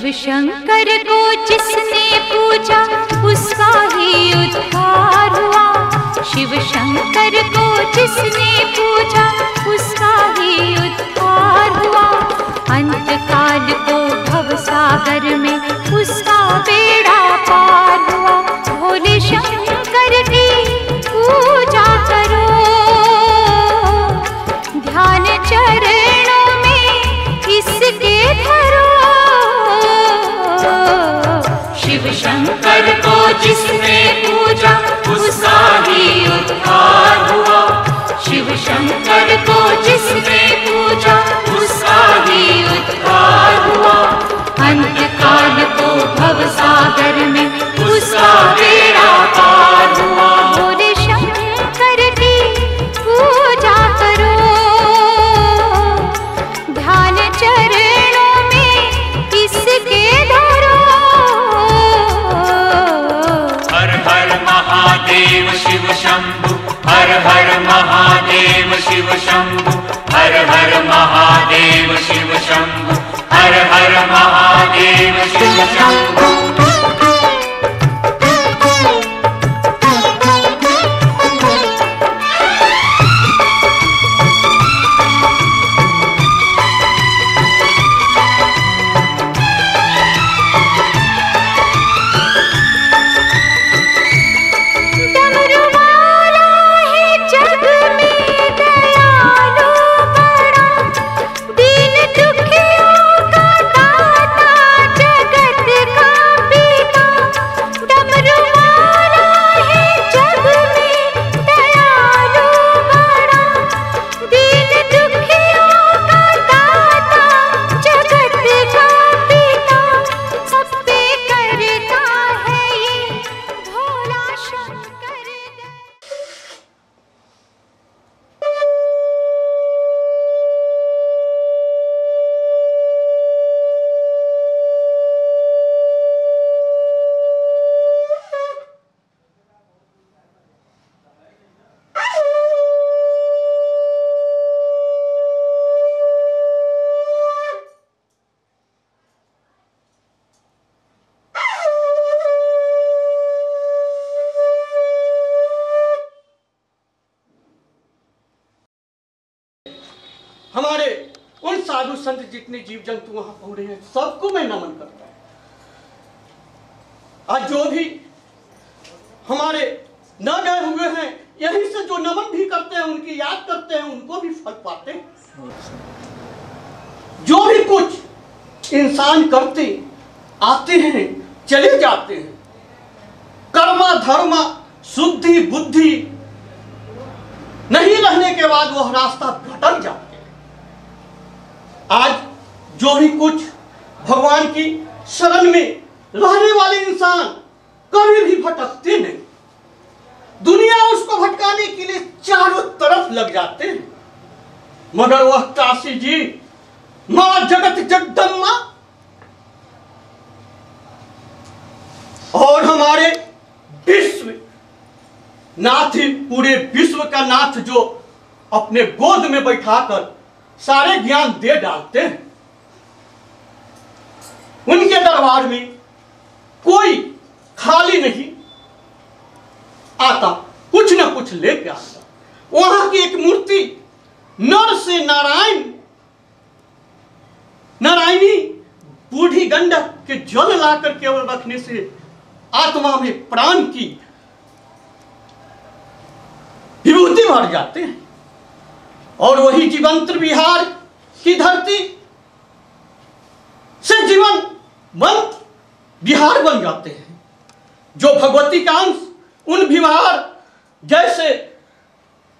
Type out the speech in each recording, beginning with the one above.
शिव शंकर को जिसने पूजा उसका ही उद्धार हुआ। शिव शंकर को जिसने पूजा उसका ही उद्धार हुआ। अंत काल को भव सागर में उसका बेड़ा पार हुआ। भोले शंकर की पूजा करो, ध्यान चरणों में इसके धरो। शिव शंकर को जिसने पूजा उसका ही उद्धार हुआ। शिव शंकर को जिसने पूजा उसका ही उद्धार हुआ। अंत काल को भव सागर में उसका बेड़ा पार हुआ। भोले शंकर की पूजा करो, ध्यान चरणों में इसके धरो। हर हर महादेव शिव शंभु, हर हर महादेव शिव शंभु, हर हर महादेव शिव शंभु, हर हर महादेव शिव शंभु। हमारे उन साधु संत जितने जीव जंतु वहां पहुंचे हैं सबको मैं नमन करता हूं। आज जो भी हमारे न गए हुए हैं यहीं से जो नमन भी करते हैं, उनकी याद करते हैं, उनको भी फल पाते हैं। जो भी कुछ इंसान करते आते हैं चले जाते हैं, कर्मा धर्मा शुद्धि बुद्धि नहीं रहने के बाद वह रास्ता भटक जाते हैं। आज जो भी कुछ भगवान की शरण में रहने वाले इंसान कभी भी भटकते नहीं। दुनिया उसको भटकाने के लिए चारों तरफ लग जाते हैं, मगर वह काशी जी मां जगत जगदम्बा और हमारे विश्व नाथ ही पूरे विश्व का नाथ जो अपने गोद में बैठाकर सारे ज्ञान दे डालते हैं। उनके दरबार में कोई खाली नहीं आता, कुछ ना कुछ लेके आता। वहां की एक मूर्ति नर से नारायण, नारायणी बूढ़ी गंडक के जल लाकर केवल रखने से आत्मा में प्राण की विभूति भर जाते हैं और वही जीवंत बिहार की धरती से जीवनवंत बिहार बन जाते हैं। जो भगवती का अंश उन बिहार जैसे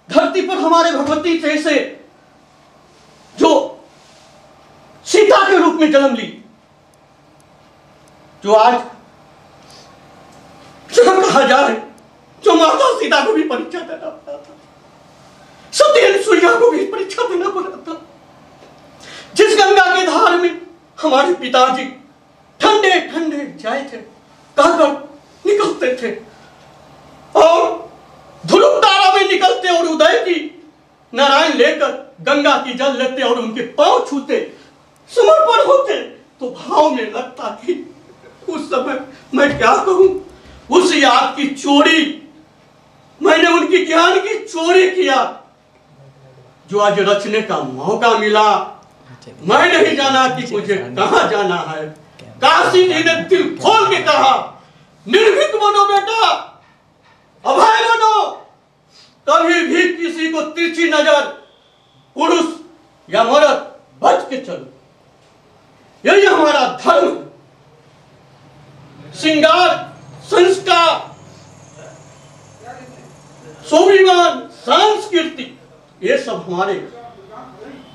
धरती पर हमारे भगवती जैसे जो सीता के रूप में जन्म ली, जो आज कहा जाए जो माता सीता को भी परीक्षा देना पड़ा था, सत्य सूर्या को भी परीक्षा देना पड़ा था। जिस गंगा के धार में हमारे पिताजी ठंडे ठंडे जाए थे कहकर निकलते थे और ध्रुव तारा में निकलते और उदय की नारायण लेकर गंगा की जल लेते और उनके पांव छूते, समर्पण होते, तो भाव में लगता कि उस समय मैं क्या कहूं, उस याद की चोरी, मैंने उनकी ज्ञान की चोरी किया जो आज रचने का मौका मिला। मैं नहीं जाना कि मुझे कहां जाना है। काशी जी ने दिल खोल के कहा, निर्भीक बनो बेटा, अभय बनो, कभी भी किसी को तिरछी नजर, पुरुष या मर्द, बच के चलो, यही हमारा धर्म। श्रृंगार, संस्कार, स्वाभिमान, संस्कृति, ये सब हमारे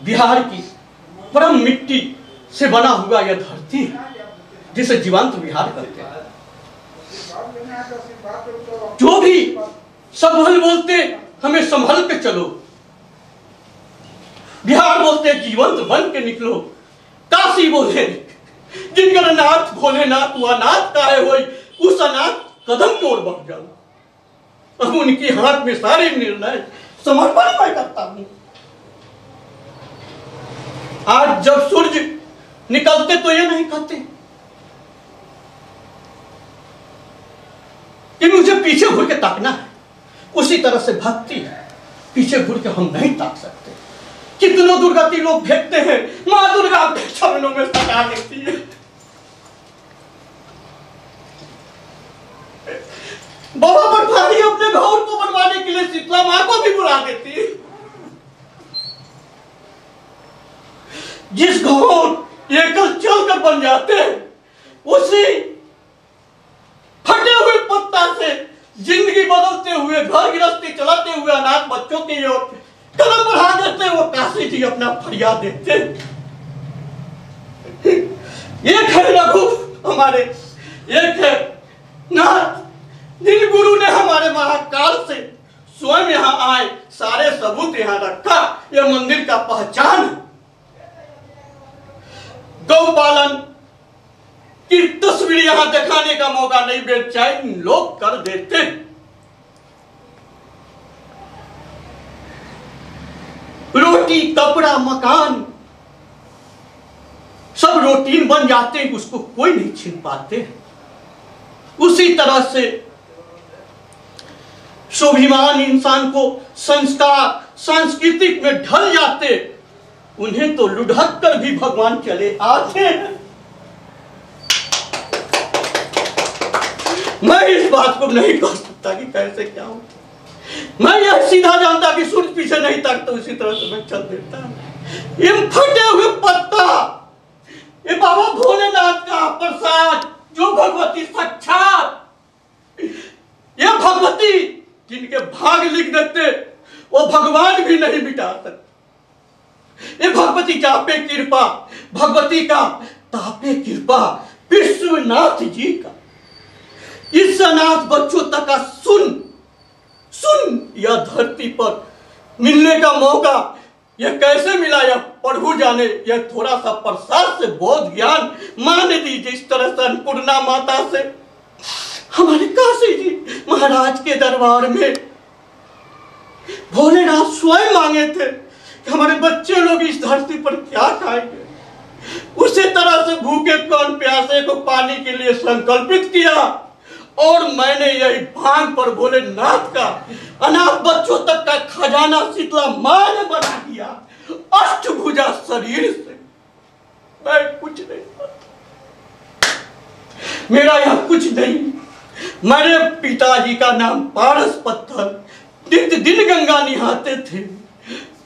बिहार की परम मिट्टी से बना हुआ यह धरती है जिसे जीवंत बिहार कहते हैं। जो भी संभल बोलते हमें संभल के चलो, बिहार बोलते जीवंत बन के निकलो, काशी बोले जिनका नाथ भोलेनाथ हुआ नाथ का है वही, उस अनाथ कदम की ओर बढ़ जाओ। अब उनके हाथ में सारे निर्णय समर्पण मैं करता हूं। आज जब सूरज निकलते तो ये नहीं कहते कि मुझे पीछे घूर के ताकना है, उसी तरह से भक्ति है, पीछे घूर के हम नहीं ताक सकते। कितनों दुर्गति लोग फेंकते हैं, मां दुर्गा अपने चरणों में सटा देती है। बाबा बटवारी अपने घोर को बनवाने के लिए शीतला मां को भी बुला देती है। जिस घोर एकल चलकर बन जाते हैं, उसी फटे हुए पत्ता से जिंदगी बदलते हुए, घर गृहस्थी चलाते हुए अनाथ बच्चों की ओर कदम बढ़ा देते, वो काशी जी अपना फरियाद देते। एक है रघु हमारे, एक है नाथ, जिन गुरु ने हमारे महाकाल से स्वयं यहाँ आए, सारे सबूत यहाँ रखा। यह मंदिर का पहचान, गौपालन की तस्वीर यहाँ दिखाने का मौका नहीं बेचैन लोग कर देते। रोटी, कपड़ा, मकान सब रूटीन बन जाते हैं, उसको कोई नहीं छीन पाते। उसी तरह से स्वाभिमान इंसान को संस्कार, सांस्कृतिक में ढल जाते, उन्हें तो लुढ़क कर भी भगवान चले आते हैं। मैं इस बात को नहीं कह सकता कि कैसे क्या हो, मैं यह सीधा जानता कि सूरज पीछे नहीं ताकता, उसी तरह से मैं चल देता। ये फटे हुए पत्ता, ये बाबा भोलेनाथ का प्रसाद, जो भगवती साक्षात, ये भगवती जिनके भाग लिख देते वो भगवान भी नहीं मिटा सकते। ये भगवती जापे कृपा, भगवती का तापे कृपा, विश्वनाथ जी का इस अनाथ बच्चों तक का सुन यह धरती पर मिलने का मौका यह कैसे मिला, यह प्रभु जाने। यह थोड़ा सा प्रसाद से बोध ज्ञान मान दीजिए। इस तरह से अन्नपूर्णा माता से हमारे काशी जी महाराज के दरबार में भोलेनाथ स्वयं मांगे थे कि हमारे बच्चे लोग इस धरती पर क्या खाएंगे। उसी तरह से भूखे कौन प्यासे को पानी के लिए संकल्पित किया, और मैंने यही भांग पर भोलेनाथ का अनाथ बच्चों तक का खजाना शीतला मां ने बना दिया। अष्टभुजा शरीर से मैं कुछ नहीं पाता, मेरा यह कुछ नहीं। मेरे पिताजी का नाम पारस पत्थर, नित्य दिन गंगा निहाते थे,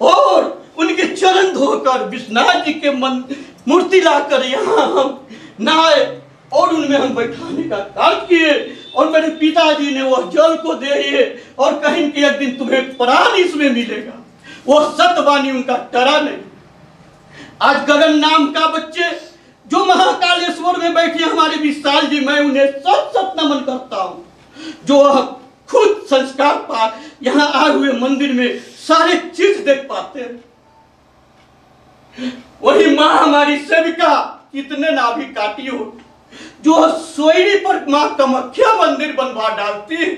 और उनके चरण धोकर विश्वनाथ जी के मूर्ति लाकर यहाँ हम नहाए और उनमें हम बैठाने का कार्य किए। और मेरे पिताजी ने वह जल को दे दिए और कहीं कि एक दिन तुम्हें प्राण इसमें मिलेगा। वो सत्यवाणी उनका डरा नहीं। आज गगन नाम का बच्चे जो महाकालेश्वर में बैठे हमारे विशाल जी, मैं उन्हें सत सत नमन करता हूँ, जो खुद संस्कार पा यहाँ आए हुए मंदिर में सारे चीज देख पाते हैं। वही माँ हमारी सेविका कितने नाभि काटी हो, जो सोयरी पर मां कामाख्या मंदिर बनवा डालती है,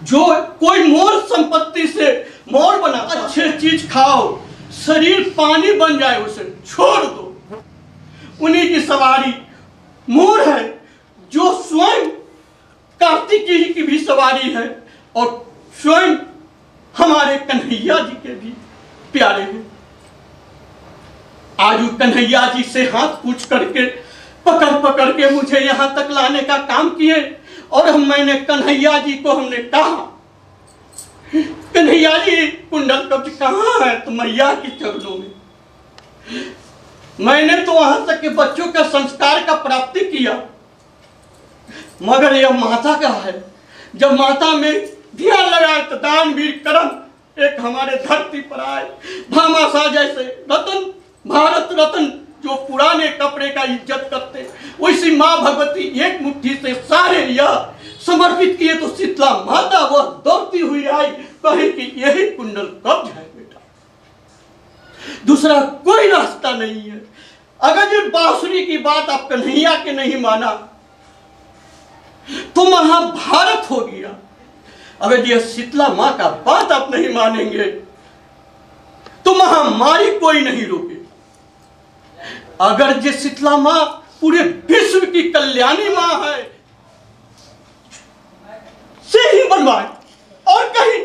जो कोई मोर संपत्ति से मोर बना। अच्छे चीज खाओ, शरीर पानी बन जाए उसे छोड़ दो। उन्हीं की सवारी मोर है, जो स्वयं कार्तिकेय की भी सवारी है और स्वयं हमारे कन्हैया जी के भी प्यारे हैं। आज कन्हैया जी से हाथ पूछ करके पकड़ के मुझे यहां तक लाने का काम किए और मैंने कन्हैया जी को हमने कहा, कन्हैया जी कुंडल कब्ज कहाँ है? तो मैया के चरणों में। मैंने तो वहां तक के बच्चों का संस्कार का प्राप्ति किया, मगर यह माता का है। जब माता में ध्यान लगाए तो दानवीर करम एक हमारे धरती पर आए। भामाशाह जैसे रतन, भारत रत्न जो पुराने कपड़े का इज्जत करते, वैसी माँ भगवती एक मुट्ठी से सारे यह समर्पित किए तो शीतला माता वह दौड़ती हुई आई, कहे कि यही कुंडल कब्ज है बेटा, दूसरा कोई रास्ता नहीं है। अगर ये बांसुरी की बात आप कन्हैया के नहीं माना तो महाभारत हो गया। अगर ये शीतला माँ का बात आप नहीं मानेंगे तो महामारी कोई नहीं रोके। अगर ये शीतला माँ पूरे विश्व की कल्याणी माँ है से ही बनवाए, और कहीं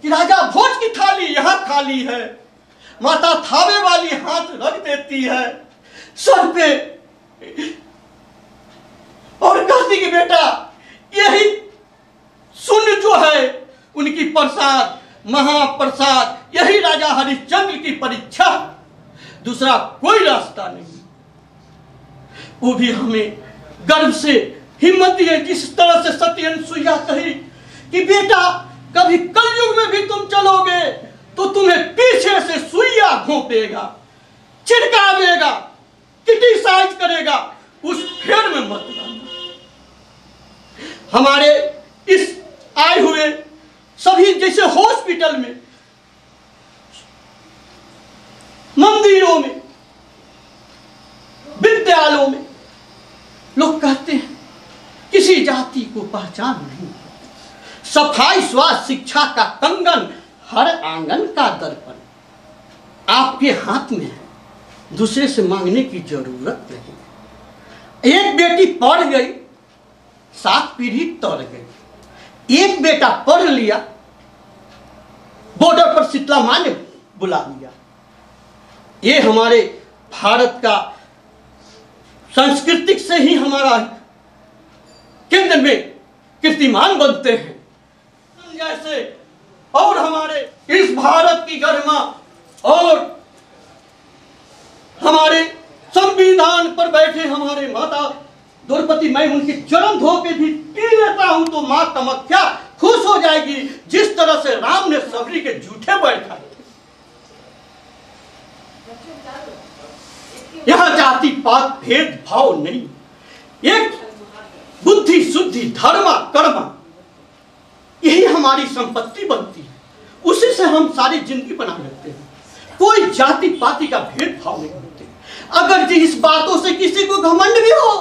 कि राजा भोज की थाली यहां खाली है, माता थावे वाली हाथ रख देती है सर पे और कहती कि बेटा यही सुन जो है उनकी प्रसाद, महाप्रसाद, यही राजा हरिश्चंद्र की परीक्षा, दूसरा कोई रास्ता नहीं। वो भी हमें गर्व से हिम्मत दिए, जिस तरह से सती अनुसुईया कही कि बेटा कभी कलयुग में भी तुम चलोगे तो तुम्हें पीछे से सुइया घोंपेगा, छिड़कावेगा, क्रिटिसाइज करेगा, उस फेर में मत जाना। हमारे इस आए हुए सभी जैसे हॉस्पिटल में, मंदिरों में, विद्यालयों में लोग कहते हैं किसी जाति को पहचान नहीं, सफाई स्वास्थ्य शिक्षा का कंगन, हर आंगन का दर्पण आपके हाथ में है, दूसरे से मांगने की जरूरत नहीं। एक बेटी पढ़ गई 7 पीढ़ी तर गई, एक बेटा पढ़ लिया बॉर्डर पर शीतला मां ने बुला लिया। ये हमारे भारत का सांस्कृतिक से ही हमारा केंद्र में कीर्तिमान बनते हैं जैसे, और हमारे इस भारत की गरिमा और हमारे संविधान पर बैठे हमारे माता द्रौपदी, मैं उनके चरण धो के भी पी लेता हूं तो मां कामाख्या खुश हो जाएगी, जिस तरह से राम ने सबरी के जूठे बैठाए। यहां जाति पात भेद भाव नहीं, एक बुद्धि शुद्धि धर्म कर्म यही हमारी संपत्ति बनती है, उसी से हम सारी जिंदगी बना लेते हैं। कोई जाति पाति का भेदभाव नहीं होते। अगर जी इस बातों से किसी को घमंड भी हो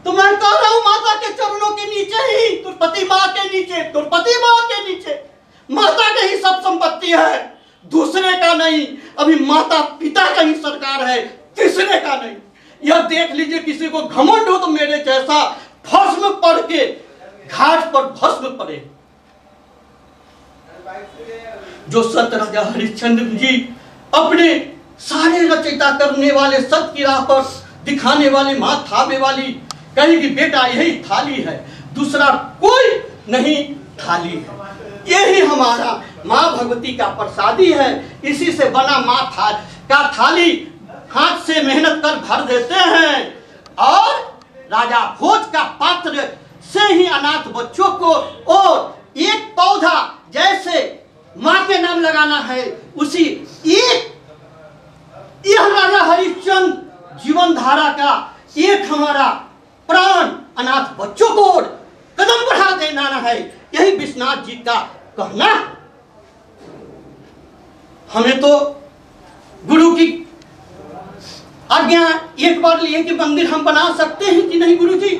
तो मैं कह रहा हूं माता के चरणों के नीचे ही, द्रौपदी मां के नीचे, द्रौपदी मां के नीचे माता का ही सब संपत्ति है, दूसरे का नहीं। अभी माता पिता का ही सरकार है, तीसरे का नहीं। यह देख लीजिए, किसी को घमंड हो तो मेरे जैसा भस्म पड़ के घाट पर भस्म पड़े। जो संत राजा हरिश्चंद्र जी अपने सारे रचयिता करने वाले, सत की राह पर दिखाने वाले, मां थावे वाली कहेगी बेटा यही थाली है, दूसरा कोई नहीं थाली है। यही हमारा मां भगवती का प्रसादी है, इसी से बना मां का थाली हाथ से मेहनत कर भर देते हैं, और राजा भोज का पात्र से ही अनाथ बच्चों को, और एक पौधा जैसे मां के नाम लगाना है, उसी एक यह राजा हरिश्चंद्र जीवन धारा का एक हमारा प्राण अनाथ बच्चों को कदम बढ़ा देना है। यही विश्वनाथ जी का कहना। हमें तो गुरु की आज्ञा एक बार लिए कि मंदिर हम बना सकते हैं कि नहीं गुरु जी,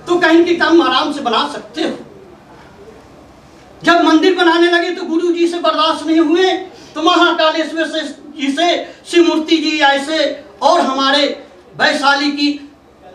तो कहेंगे कि हम आराम से बना सकते हो। जब मंदिर बनाने लगे तो गुरु जी से बर्दाश्त नहीं हुए, तो महाकालेश्वर जी से शिवमूर्ति जी ऐसे और हमारे वैशाली की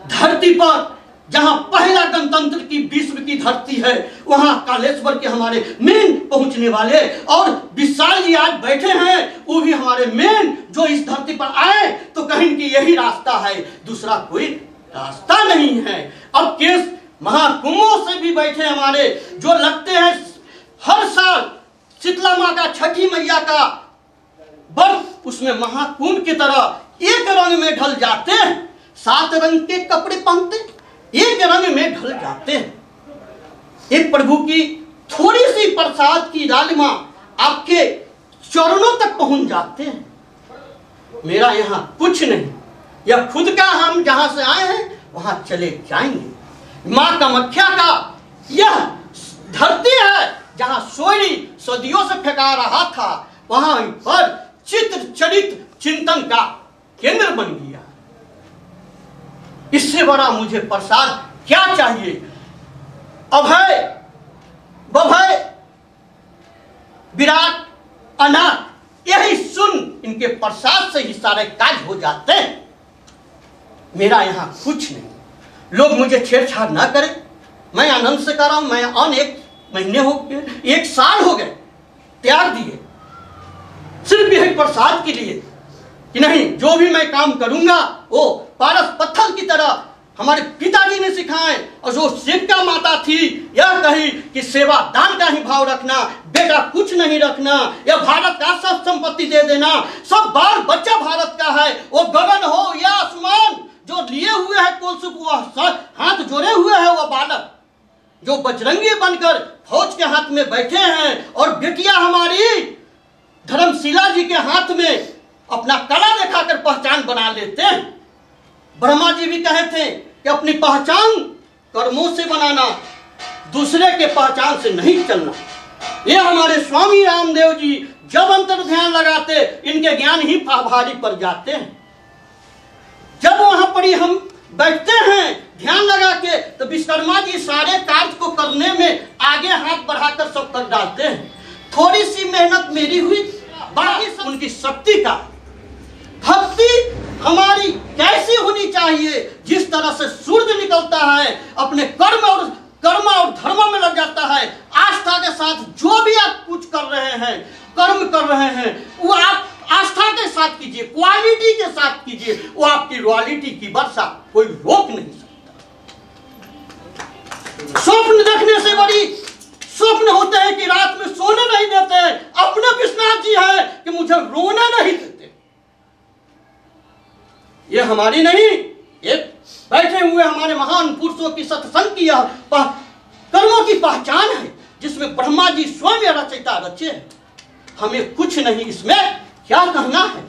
धरती पर जहां पहला गणतंत्र की विश्व की धरती है, वहां कालेश्वर के हमारे मेन पहुंचने वाले, और विशाल जी आज बैठे हैं, वो भी हमारे मेन जो इस धरती पर आए तो कहीं कि यही रास्ता है, दूसरा कोई रास्ता नहीं है। अब केस महाकुंभों से भी बैठे हमारे जो लगते हैं हर साल शीतला माँ का, छठी मैया का बर्फ, उसमें महाकुंभ की तरह एक रंग में ढल जाते हैं। 7 रंग के कपड़े पहनते, एक रंग में ढल जाते हैं। एक प्रभु की थोड़ी सी प्रसाद की लालिमा आपके चरणों तक पहुंच जाते हैं। मेरा यहाँ कुछ नहीं, यह खुद का, हम जहां से आए हैं वहां चले जाएंगे। मां कामाख्या का यह धरती है जहां सोयरी सदियों से फेंका रहा था, वहां पर चित्र चरित चिंतन का केंद्र बन गया। इससे बड़ा मुझे प्रसाद क्या चाहिए। अभय बभय विराट अनाथ, यही सुन इनके प्रसाद से ही सारे काज हो जाते हैं। मेरा यहाँ कुछ नहीं। लोग मुझे छेड़छाड़ ना करें, मैं आनंद से कर रहा हूं। मैं एक महीने हो गए, 1 साल हो गए त्याग दिए, सिर्फ यही प्रसाद के लिए कि नहीं, जो भी मैं काम करूंगा वो पारस पत्थर की तरह हमारे पिताजी ने सिखाए। और जो सेविका माता थी यह कही कि सेवा दान का ही भाव रखना, बेटा कुछ नहीं रखना, यह भारत का सब संपत्ति दे देना, सब बाल बच्चा भारत का है, वो गगन हो या आसमान, जो लिए हुए है कुलसुख, वह हाथ जोड़े हुए है, वह बालक जो बजरंगी बनकर फौज के हाथ में बैठे हैं, और बेटिया हमारी धर्मशिला जी के हाथ में अपना कला दिखाकर पहचान बना लेते हैं। ब्रह्मा जी भी कहे थे कि अपनी पहचान कर्मों से बनाना, दूसरे के पहचान से नहीं चलना। ये हमारे स्वामी रामदेव जी जब अंतर ध्यान लगाते, इनके ज्ञान ही भारी पड़ जाते हैं। जब वहां पर हम बैठते हैं ध्यान लगा के, तो विश्वकर्मा जी सारे कार्य को करने में आगे हाथ बढ़ाकर सब कर डालते हैं। थोड़ी सी मेहनत मेरी हुई, बाकी सब उनकी शक्ति का। भक्ति हमारी कैसी होनी चाहिए, जिस तरह से सूर्य निकलता है अपने कर्म और धर्म में लग जाता है, आस्था के साथ जो भी आप कुछ कर रहे हैं, कर्म कर रहे हैं, वो आप आस्था के साथ कीजिए, क्वालिटी के साथ कीजिए, वो आपकी रॉयल्टी की वर्षा कोई रोक नहीं सकता। स्वप्न देखने से बड़ी स्वप्न होते हैं कि रात में सोने नहीं देते। अपने विश्वनाथ जी है कि मुझे रोने नहीं देते। ये हमारी नहीं, एक बैठे हुए हमारे महान पुरुषों की सत्संग की कर्मों की पहचान है, जिसमें ब्रह्मा जी स्वयं रचयिता रचे हैं। हमें कुछ नहीं, इसमें क्या कहना है।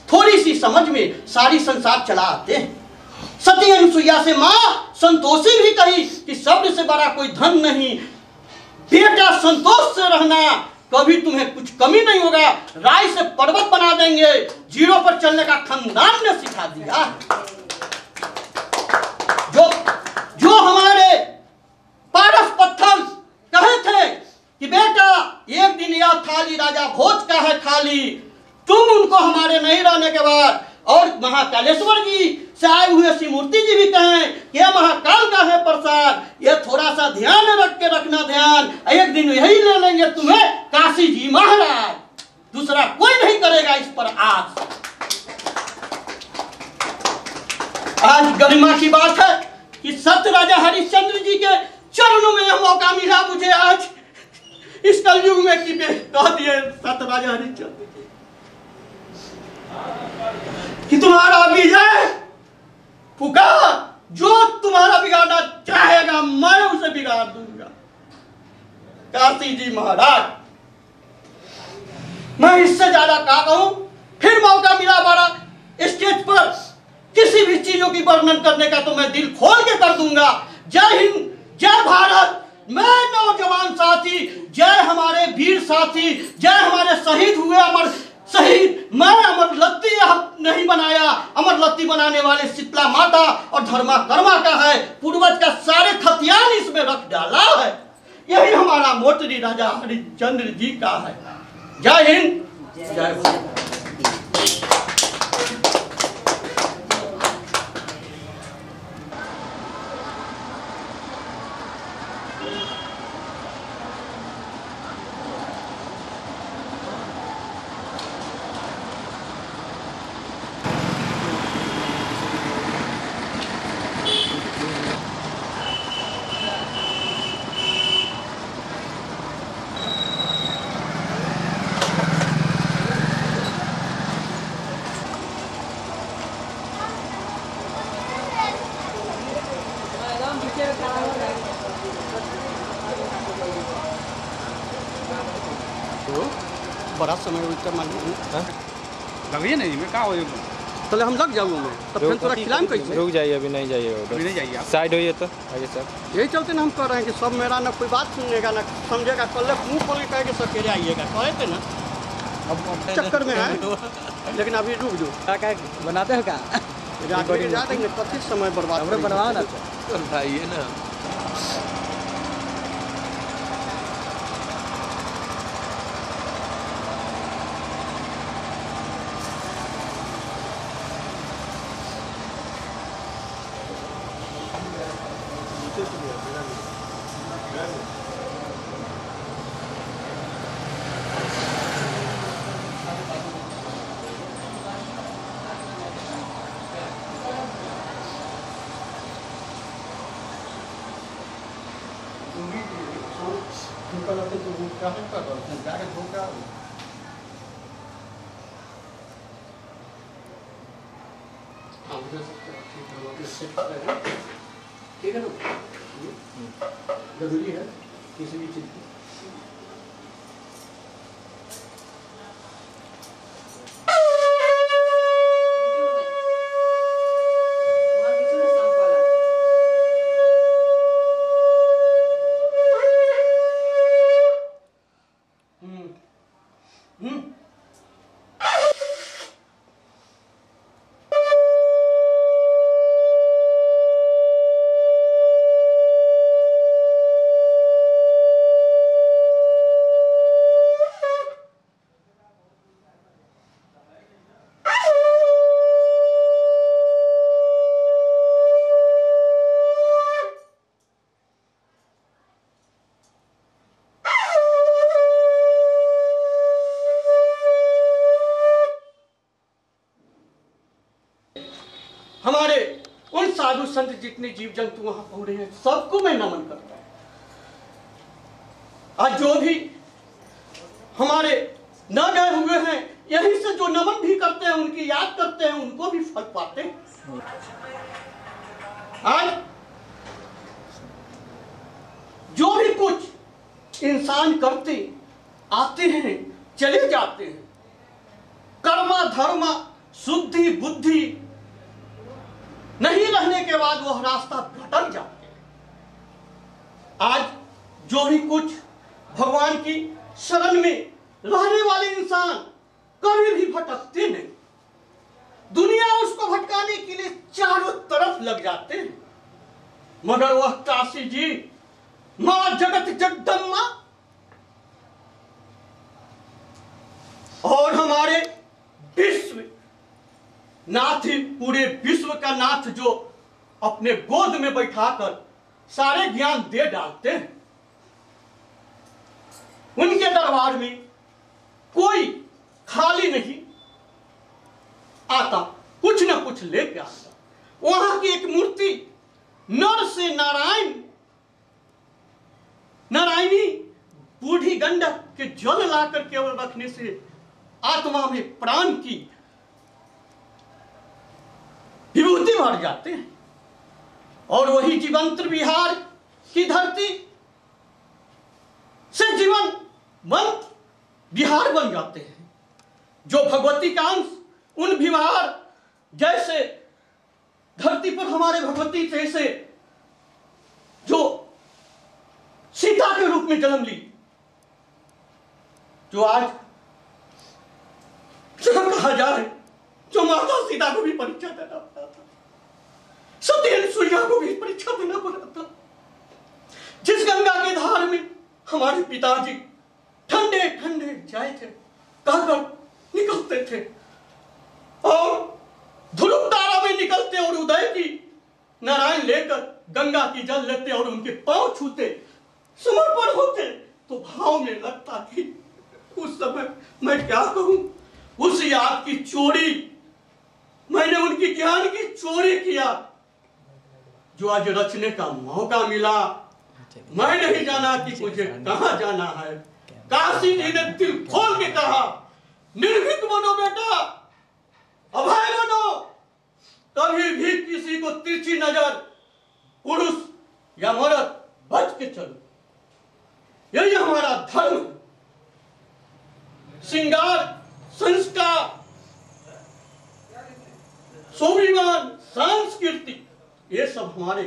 थोड़ी सी समझ में सारी संसार चला आते हैं। सती अनुसुईया से मां संतोषी भी कही कि शब्द से बड़ा कोई धन नहीं, बेटा संतोष से रहना, कभी तुम्हें कुछ कमी नहीं होगा। राय से पर्वत बना देंगे, जीरो पर चलने का खानदान ने सिखा दिया। जो हमारे पारस पत्थर कहे थे कि बेटा एक दिन यह थाली राजा भोज का है खाली, तुम उनको हमारे नहीं रहने के बाद। और महाकालेश्वर जी से आए हुए श्री मूर्ति जी भी कहें कि यह महाकाल का है प्रसाद, यह थोड़ा सा ध्यान रख के रखना, ध्यान एक दिन यही ले लेंगे तुम्हें काशी जी महाराज, दूसरा कोई नहीं करेगा इस पर आज। आज गरिमा की बात है कि सत्य राजा हरिश्चंद्र जी के चरणों में यह मौका मिला मुझे आज इस कलयुग में कि कह दिए सत्य राजा हरिश्चंद्र कि तुम्हारा विजय पुकार, जो तुम्हारा बिगाड़ना चाहेगा मैं उसे बिगाड़ दूंगा। काशी जी महाराज, मैं इससे ज्यादा क्या कहूं। फिर मौका मिला बड़ा स्टेज पर किसी भी चीजों की वर्णन करने का तो मैं दिल खोल के कर दूंगा। जय हिंद, जय भारत। मैं नौजवान साथी, जय हमारे वीर साथी, जय हमारे शहीद हुए अमर शहीद। मैं अमर लत्ती नहीं बनाया, अमर लत्ती बनाने वाले शीतला माता और धर्मा कर्मा का है, पूर्वज का सारे खतियान इसमें रख डाला है। यही हमारा मोटरी राजा हरिश्चंद्र जी का है। जय हिंद, जय भारत। बड़ा समय उल्टा मालूम लगिए नहीं मैं कहाँ हो चले हम लग जाऊँ मैं तब फिर थोड़ा खिलाएं कैसे। रुक जाइए, अभी नहीं जाइए, अभी नहीं जाइए आप। साइड होइए तो आगे सर। यही चलते ना हम कह रहे हैं कि सब मेरा ना कोई बात सुनेगा ना समझेगा, कल मुँह खोल के कहे कि सकेरे आइएगा, कहे थे ना चक्कर में है। लेकिन अभी रुक जो क्या बनाते हो क्या जा देंगे, कथी समय बर्बाद बनवा ना भाई है ना। ठीक है ना, जरूरी है किसी भी चीज की। हमारे उन साधु संत जितने जीव जंतु वहां पहुंचे हैं सबको मैं नमन करता हूं। आज जो भी हमारे न गए हुए हैं यहीं से जो नमन भी करते हैं, उनकी याद करते हैं, उनको भी फल पाते हैं। आज जो भी कुछ इंसान करते आते हैं चले जाते हैं, कर्मा धर्मा शुद्धि बुद्धि नहीं रहने के बाद वह रास्ता भटक जाते हैं। आज जो भी कुछ भगवान की शरण में रहने वाले इंसान कभी भी भटकते नहीं, दुनिया उसको भटकाने के लिए चारों तरफ लग जाते हैं, मगर वह काशी जी मां जगत जगदम्बा और हमारे विश्व नाथ ही पूरे विश्व का नाथ जो अपने गोद में बैठाकर सारे ज्ञान दे डालते हैं, उनके दरबार में कोई खाली नहीं आता, कुछ ना कुछ लेके आता। वहां की एक मूर्ति नर से नारायण नारायणी बूढ़ी गंडक के जल लाकर केवल रखने से आत्मा में प्राण की विभूति भर जाते हैं, और वही जीवंत विहार की धरती से जीवनवंत विहार बन जाते हैं। जो भगवती का अंश उन विहार जैसे धरती पर हमारे भगवती जैसे जो सीता के रूप में जन्म ली, जो आज जब कहा जाए जो माता सीता को भी परीक्षा देना पड़ा था, सत्येन सूर्या को भी परीक्षा देना पड़ा था, जिस गंगा के धार में हमारे पिताजी ठंडे ठंडे जाए थे कहकर निकलते थे, और ध्रुव तारा में निकलते और उदय की नारायण लेकर गंगा की जल लेते और उनके पांव छूते समर्पण होते, तो भाव में लगता कि उस समय मैं क्या कहूं, उस याद की चोरी मैंने उनकी ज्ञान की चोरी किया, जो आज रचने का मौका मिला। मैं नहीं जाना कि मुझे कहां जाना है। काशी जी ने दिल खोल के कहा, निर्भीक बनो बेटा, अभय बनो, कभी भी किसी को तिरछी नजर पुरुष या मर्द बच के चलो, यही हमारा धर्म। सिंह स्वाभिमान, संस्कृति, ये सब हमारे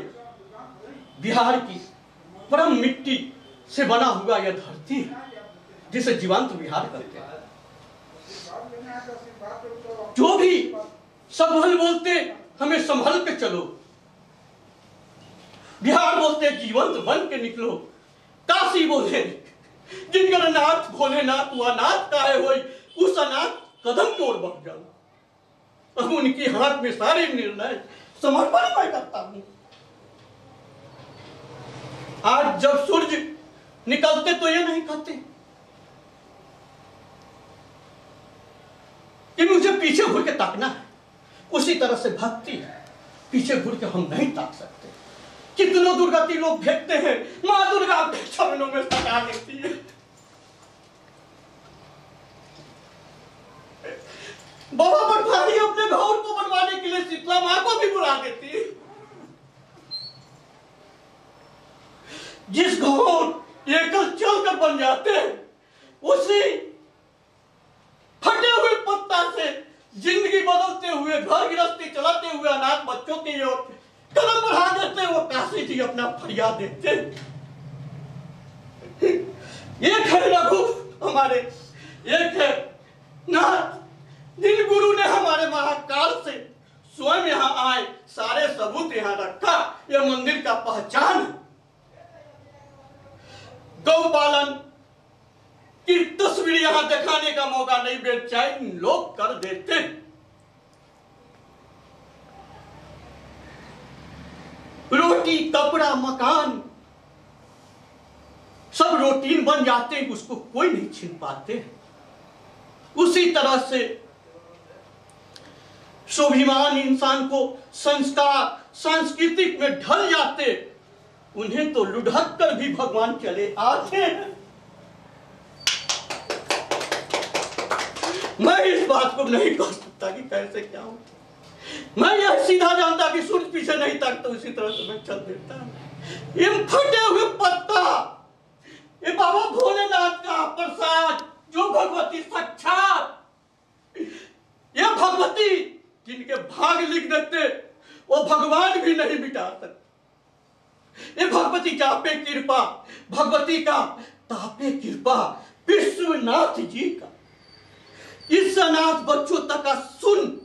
बिहार की परम मिट्टी से बना हुआ यह धरती है जिसे जीवंत बिहार कहते हैं। जो भी संभल बोलते हमें संभल के चलो, बिहार बोलते जीवंत बन के निकलो, काशी बोले जिनका नाथ भोलेनाथ हुआ नाथ का है वही उस अनाथ कदम की ओर बढ़ जाओ। अब उनके हाथ में सारे निर्णय समर्पण मैं करता हूं। आज जब सूर्य निकलते तो ये नहीं कहते कि मुझे पीछे घूर के ताकना है, उसी तरह से भक्ति है, पीछे घूर के हम नहीं ताक सकते। कितनों दुर्गति लोग फेंकते हैं, मां दुर्गा अपने चरणों में सटा देती है। बाबा पटवारी अपने घोर को बनवाने के लिए शीतला मां को भी बुला देती है। जिस घोर एकल चलकर बन जाते हैं उसी फटे हुए पत्ता से जिंदगी बदलते हुए घर गृहस्थी चलाते हुए अनाथ बच्चों की ओर कदम बढ़ा देते, वो काशी जी अपना फरियाद देते। एक है रघु हमारे, एक है नाथ, जिन गुरु ने हमारे महाकाल से स्वयं यहाँ आए, सारे सबूत यहाँ रखा। यह मंदिर का पहचान है। गौपालन की तस्वीर यहाँ दिखाने का मौका नहीं बेचैन लोग कर देते। रोटी कपड़ा मकान सब रूटीन बन जाते हैं, उसको कोई नहीं छीन पाते। उसी तरह से स्वाभिमान इंसान को संस्कार सांस्कृतिक में ढल जाते, उन्हें तो लुढ़क कर भी भगवान चले आते हैं। मैं इस बात को नहीं कह सकता कि कैसे क्या हो, मैं यह सीधा जानता कि सूर्य पीछे नहीं ताकता, उसी तरह से मैं चल देता हूं। ये फटे हुए पत्ता, ये बाबा भोलेनाथ का प्रसाद, जो भगवती साक्षात, ये भगवती जिनके भाग लिख देते वो भगवान भी नहीं मिटा सकते। ये भगवती का पे कृपा, भगवती का तापे कृपा, विश्वनाथ जी का इस अनाथ बच्चों तक का सुन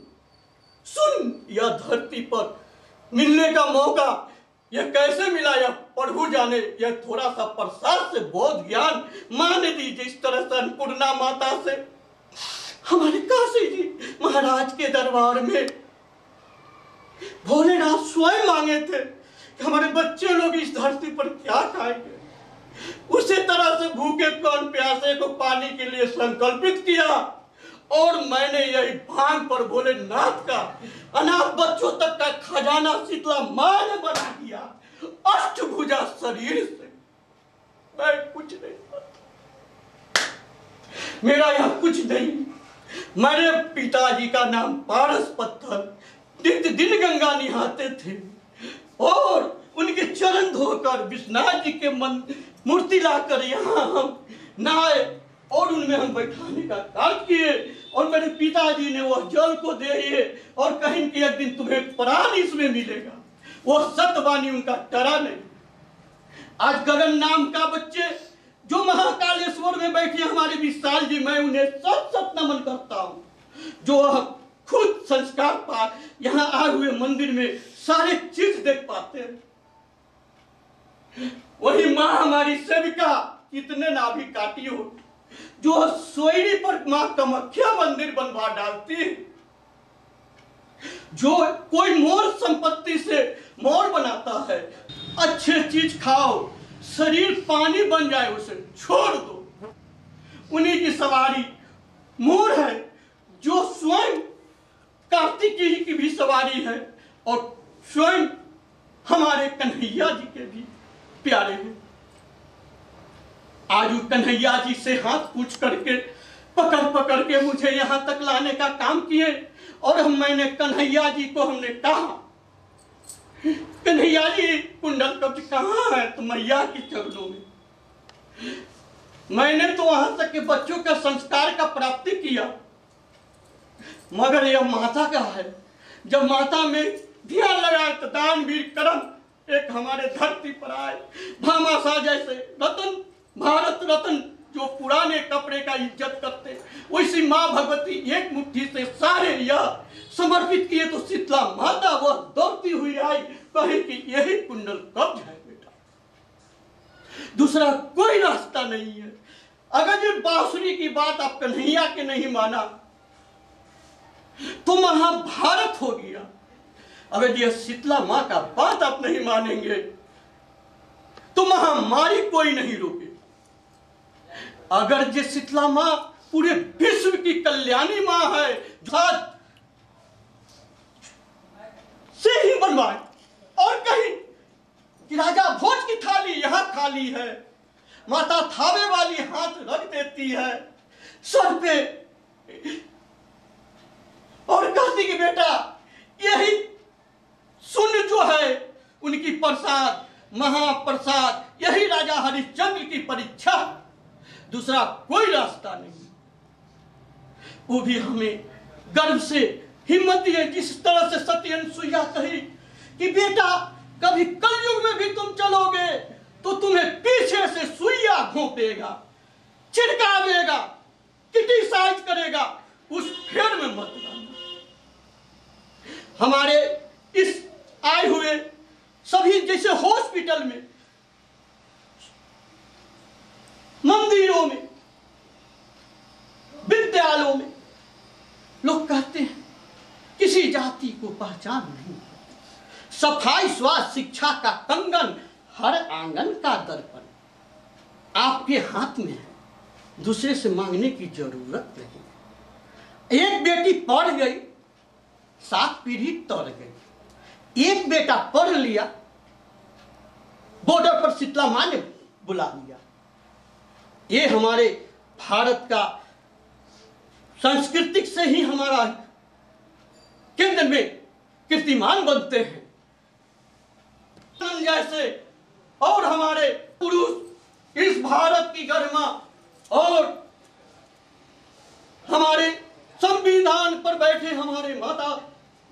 यह धरती पर मिलने का मौका यह कैसे मिला, यह प्रभु जाने। यह थोड़ा सा प्रसाद से बोध ज्ञान मान दीजिए। इस तरह से अन्नपूर्णा माता से हमारे काशी जी महाराज के दरबार में भोलेनाथ स्वयं मांगे थे कि हमारे बच्चे लोग इस धरती पर क्या खाएंगे। उसी तरह से भूखे कौन प्यासे को पानी के लिए संकल्पित किया, और मैंने यही भांग पर भोलेनाथ का अनाथ बच्चों तक का खजाना शीतला मां ने बना दिया। अष्टभुजा शरीर से मैं कुछ नहीं, मेरा यह कुछ नहीं। मेरे पिताजी का नाम पारस पत्थर, नित्य दिन गंगा निहाते थे और उनके चरण धोकर विश्वनाथ जी के मूर्ति लाकर यहाँ हम नहाए और उनमें हम बैठाने का कार्य किए। और मेरे पिताजी ने वह जल को दिए और कहीं कि एक दिन तुम्हें प्राण इसमें मिलेगा। वो सत्यवाणी उनका डरा नहीं। आज गगन नाम का बच्चे जो महाकालेश्वर में बैठे हमारे विशाल जी, मैं उन्हें सत नमन करता हूँ, जो खुद संस्कार पा यहाँ आए हुए मंदिर में सारे चीज देख पाते हैं। वही माँ हमारी सेविका कितने नाभि काटी हो, जो सोयरी पर मां कामाख्या मंदिर बनवा डालती है। जो कोई मोर संपत्ति से मोर बनाता है, अच्छे चीज खाओ, शरीर पानी बन जाए उसे छोड़ दो। उन्हीं की सवारी मोर है, जो स्वयं कार्तिकेय की भी सवारी है और स्वयं हमारे कन्हैया जी के भी प्यारे हैं। आज कन्हैया जी से हाथ पूछ करके पकड़ के मुझे यहां तक लाने का काम किए। और मैंने कन्हैया जी को हमने कहा, कन्हैया जी कुंडल कब्ज कहाँ है? तो मैया के चरणों में। मैंने तो वहां तक के बच्चों का संस्कार का प्राप्ति किया, मगर यह माता का है, जब माता में दिया लगाए तो दानवीर करम एक हमारे धरती पर आए। भामाशाह जैसे रतन, भारत रत्न जो पुराने कपड़े का इज्जत करते, वैसी माँ भगवती एक मुट्ठी से सारे यह समर्पित किए तो शीतला माता वह दौड़ती हुई आई, कहे कि यही कुंडल कब्ज है बेटा, दूसरा कोई रास्ता नहीं है। अगर ये बांसुरी की बात आप कन्हैया के नहीं माना तो महाभारत हो गया। अगर ये शीतला माँ का बात आप नहीं मानेंगे तो महामारी कोई नहीं रोके। अगर ये शीतला माँ पूरे विश्व की कल्याणी माँ है, से ही बनवाए और कहीं कि राजा भोज की थाली यहां खाली है, माता थावे वाली हाथ रख देती है सर पे और कहती कि बेटा यही सुन जो है उनकी प्रसाद, महाप्रसाद, यही राजा हरिश्चंद्र की परीक्षा, दूसरा कोई रास्ता नहीं। वो भी हमें गर्व से हिम्मत दिए, जिस तरह से सती अनुसुईया कही कि बेटा कभी कलयुग में भी तुम चलोगे तो तुम्हें पीछे से सुइया घोंपेगा, छिड़कावेगा, क्रिटिसाइज करेगा, उस फेर में मत जाना। हमारे इस आए हुए सभी जैसे हॉस्पिटल में, मंदिरों में, विद्यालयों में लोग कहते हैं किसी जाति को पहचान नहीं, सफाई स्वास्थ्य शिक्षा का कंगन, हर आंगन का दर्पण आपके हाथ में है, दूसरे से मांगने की जरूरत नहीं। एक बेटी पढ़ गई 7 पीढ़ी तर गई, एक बेटा पढ़ लिया, बॉर्डर पर शीतला मां ने बुला लिया। ये हमारे भारत का सांस्कृतिक से ही हमारा केंद्र में कीर्तिमान बनते हैं। जैसे और हमारे पुरुष इस भारत की गरिमा और हमारे संविधान पर बैठे हमारे माता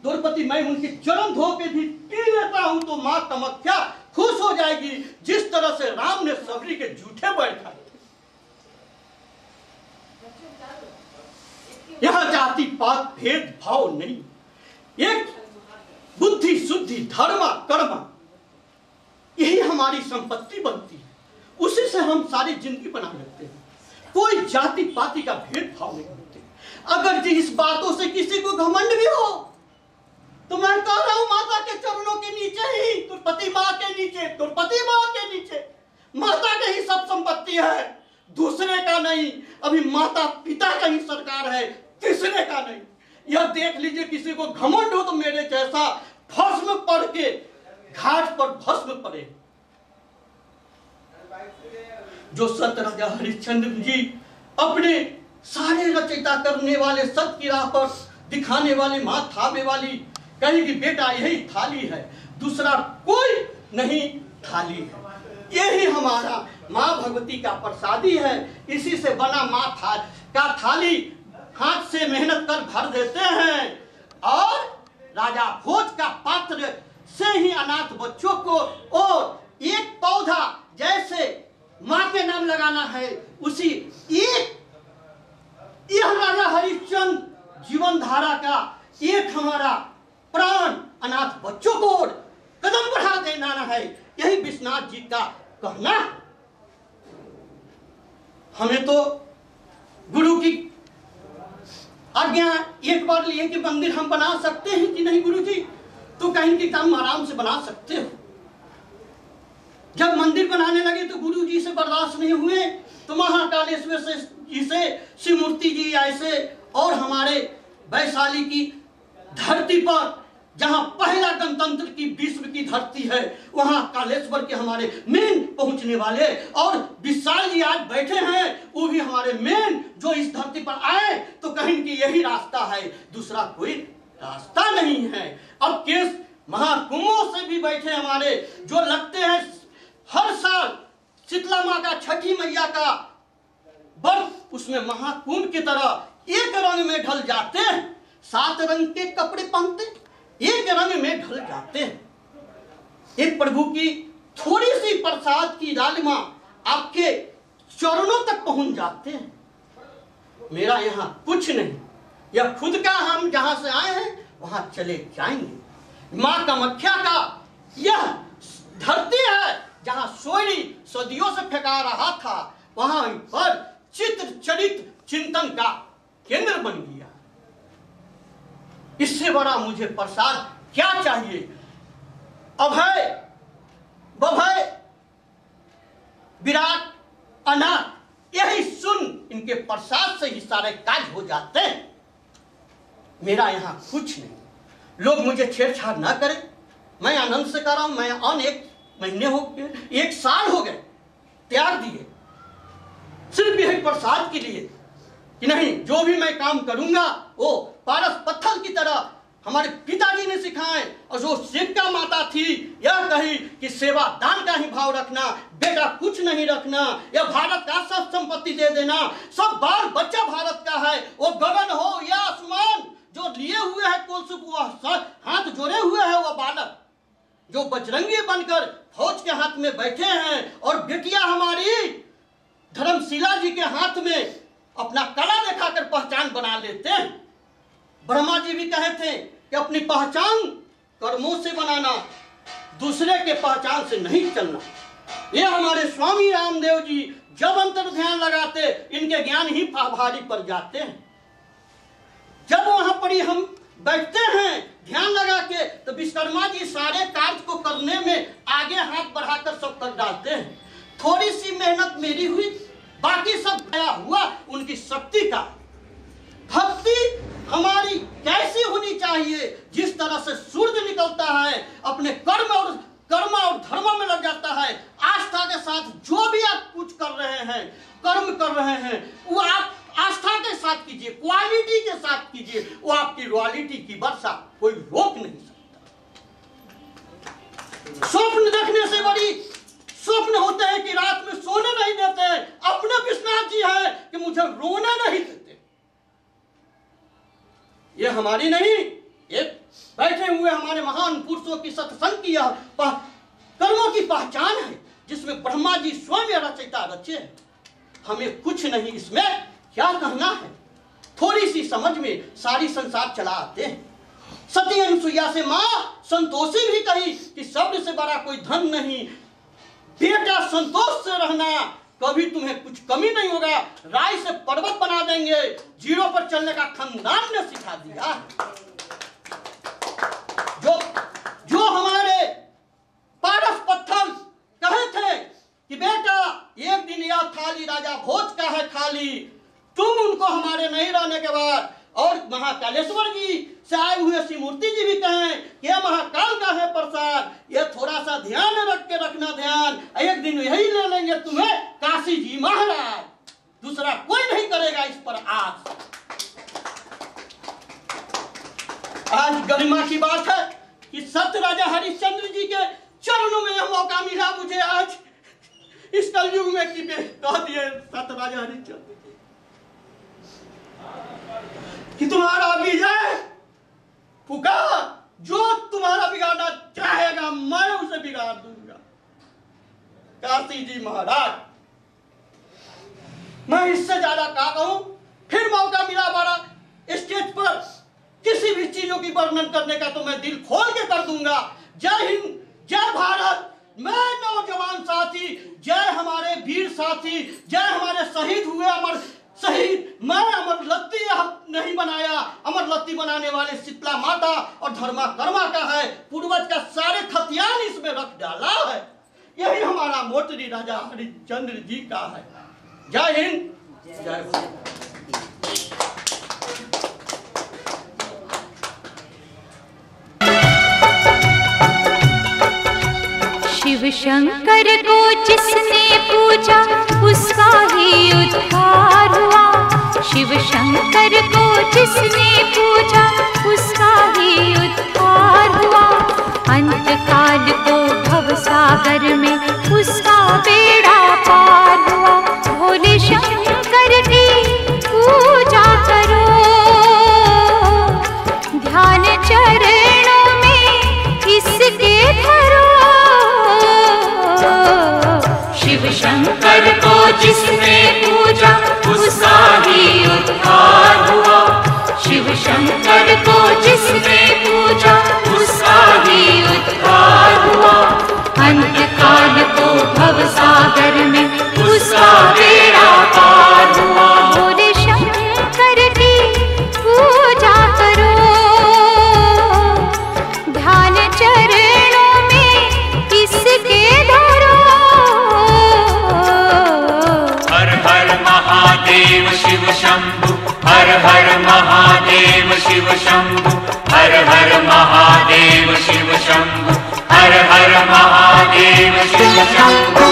द्रौपदी, मैं उनके चरण धो के भी पी लेता हूं तो मां कामाख्या खुश हो जाएगी, जिस तरह से राम ने सबरी के जूठे बैठाए थे। यहां जाति पात भेदभाव नहीं, एक बुद्धि शुद्धि धर्मा कर्मा, यही हमारी संपत्ति बनती है, उसी से हम सारी जिंदगी बना लेते हैं। कोई जाति पाति का भेदभाव नहीं करते। अगर जी इस बातों से किसी को घमंड भी हो तो मैं कह रहा हूं माता के चरणों के नीचे ही, द्रौपदी मां के नीचे, द्रौपदी मां के नीचे माता के ही सब संपत्ति है, दूसरे का नहीं। अभी माता पिता का ही सरकार है, तीसरे का नहीं। यह देख लीजिए, किसी को घमंड हो तो मेरे जैसा भस्म पड़ के घाट पर भस्म पड़े। जो सत राजा हरिश्चंद्र जी अपने सारे रचयिता करने वाले, सत की राह पर दिखाने वाले, मां थावे वाली कही कि बेटा यही थाली है, दूसरा कोई नहीं थाली है। यही हमारा मां भगवती का प्रसादी है, इसी से बना मां का थाली हाथ से मेहनत कर भर देते हैं और राजा भोज का पात्र से ही अनाथ बच्चों को, और एक पौधा जैसे मां के नाम लगाना है, उसी एक यह राजा हरिश्चंद्र जीवन धारा का एक हमारा प्राण अनाथ बच्चों को कदम बढ़ा देना है। यही विश्वनाथ जी का कहना। हमें तो गुरु की आज्ञा एक बार लिए कि मंदिर हम बना सकते हैं कि नहीं गुरु जी, तो कहेंगे कि हम आराम से बना सकते हो। जब मंदिर बनाने लगे तो गुरु जी से बर्दाश्त नहीं हुए तो महाकालेश्वर जी से शिवमूर्ति जी ऐसे, और हमारे वैशाली की धरती पर जहां पहला गणतंत्र की विश्व की धरती है, वहां कालेश्वर के हमारे मेन पहुंचने वाले, और विशाल जी आज बैठे हैं, वो भी हमारे मेन जो इस धरती पर आए तो कहें कि यही रास्ता है, दूसरा कोई रास्ता नहीं है। अब केस महाकुंभों से भी बैठे हमारे जो लगते हैं हर साल शीतला माँ का, छठी मैया का बर्फ, उसमें महाकुंभ की तरह एक रंग में ढल जाते हैं, 7 रंग के कपड़े पहनते, के रंग में ढल जाते हैं। एक प्रभु की थोड़ी सी प्रसाद की लालिमा आपके चरणों तक पहुंच जाते हैं। मेरा यहाँ कुछ नहीं, यह खुद का हम जहां से आए हैं वहां चले जाएंगे। मां कामाख्या का यह धरती है जहां सोयरी सदियों से फेंका रहा था, वहां पर चित्र चरित चिंतन का केंद्र बन गया। इससे बड़ा मुझे प्रसाद क्या चाहिए। अभय बभय विराट अनाथ, यही सुन इनके प्रसाद से ही सारे काज हो जाते हैं। मेरा यहां कुछ नहीं। लोग मुझे छेड़छाड़ ना करें, मैं आनंद से कर रहा हूं। मैं अनेक महीने हो गए, 1 साल हो गए त्याग दिए, सिर्फ यही प्रसाद के लिए कि नहीं जो भी मैं काम करूंगा वो पारस पत्थर की तरह हमारे पिताजी ने सिखाए। और जो शिविका माता थी यह कही कि सेवा दान का ही भाव रखना, बेटा कुछ नहीं रखना, यह भारत का सब संपत्ति दे देना, सब बाल बच्चा भारत का है, वो गगन हो या आसमान, जो लिए हुए है कुलसुप वह हाथ जोड़े हुए है वह बालक, जो बजरंगी बनकर फौज के हाथ में बैठे हैं, और बेटिया हमारी धर्मशिला जी के हाथ में अपना कला दिखाकर पहचान बना लेते हैं। ब्रह्मा जी भी कहे थे कि अपनी पहचान कर्मों से बनाना, दूसरे के पहचान से नहीं चलना। ये हमारे स्वामी रामदेव जी जब अंतर ध्यान लगाते इनके ज्ञान ही भारी पड़ जाते हैं। जब वहां पर ही हम बैठते हैं ध्यान लगा के तो विश्वकर्मा जी सारे कार्य को करने में आगे हाथ बढ़ाकर सब कर डालते हैं। थोड़ी सी मेहनत मेरी हुई, बाकी सब गया हुआ उनकी शक्ति का। भक्ति हमारी कैसी होनी चाहिए, जिस तरह से सूर्य निकलता है अपने कर्म और धर्म में लग जाता है, आस्था के साथ जो भी आप कुछ कर रहे हैं, कर्म कर रहे हैं, वो आप आस्था के साथ कीजिए, क्वालिटी के साथ कीजिए, वो आपकी रॉयल्टी की वर्षा कोई रोक नहीं सकता। स्वप्न देखने से बड़ी स्वप्न होते हैं कि रात में सोने नहीं देते। अपने विश्वनाथ जी है कि मुझे रोने नहीं देते। ये हमारी नहीं, एक बैठे हुए हमारे महान पुरुषों की सत्संग की कर्मों की पहचान है, जिसमें ब्रह्मा जी स्वयं रचयिता रचे। हमें कुछ नहीं, इसमें क्या कहना है। थोड़ी सी समझ में सारी संसार चला आते हैं। सती अनुसुईया से मां संतोषी भी कही कि शब्द से बड़ा कोई धन नहीं, बेटा संतोष से रहना, कभी तुम्हें कुछ कमी नहीं होगा। राय से पर्वत बना देंगे, जीरो पर चलने का खानदान ने सिखा दिया। जो हमारे पारस पत्थर कहे थे कि बेटा एक दिन यह थाली राजा भोज का है खाली, तुम उनको हमारे नहीं रहने के बाद। और महाकालेश्वर जी से आए हुए श्री मूर्ति जी भी कहें कि यह महाकाल का है प्रसाद, यह थोड़ा सा ध्यान रख के रखना ध्यान, एक दिन यही ले लेंगे तुम्हें काशी जी महाराज, दूसरा कोई नहीं करेगा इस पर आस। आज गरिमा की बात है कि सत्य राजा हरिश्चंद्र जी के चरणों में यह मौका मिला मुझे आज इस कलयुग में कि कह दिए सत्य राजा हरिश्चंद्र कि तुम्हारा विजय पुकार, जो तुम्हारा बिगाड़ना चाहेगा मैं उसे बिगाड़ दूंगा। काशी जी महाराज, मैं इससे ज्यादा क्या कहूं। फिर मौका मिला बड़ा स्टेज पर किसी भी चीजों की वर्णन करने का तो मैं दिल खोल के कर दूंगा। जय हिंद, जय भारत, मैं नौजवान साथी, जय हमारे वीर साथी, जय हमारे शहीद हुए अमर शहीद। मैं अमर लत्ती नहीं बनाया, अमर लत्ती बनाने वाले शीतला माता और धर्मा कर्मा का है, पूर्वज का सारे खतियान इसमें रख डाला है। यही हमारा मोटरी राजा हरिश्चंद्र जी का है। जय हिंद, जय भारत। शिव शंकर को जिसने पूजा उसका ही उद्धार हुआ। शिव शंकर को जिसने पूजा उसका ही उद्धार हुआ। अंत काल को भव सागर में उसका बेड़ा पार हुआ। भोले शंकर की पूजा करो, ध्यान चरणों में जिसने पूजा उसका ही उद्धार हुआ। शिव शंकर को जिसने पूजा उसका ही उद्धार हुआ। अंतकाल को भवसागर में उसका बेड़ा पार हुआ। बोले शंकर की पूजा करो, ध्यान चरणों में इसके धरो। हर हर महादेव शिव शंभु, हर हर महादेव शिव शंभु, हर हर महादेव शिव शंभु, हर हर महादेव शिव शंभु।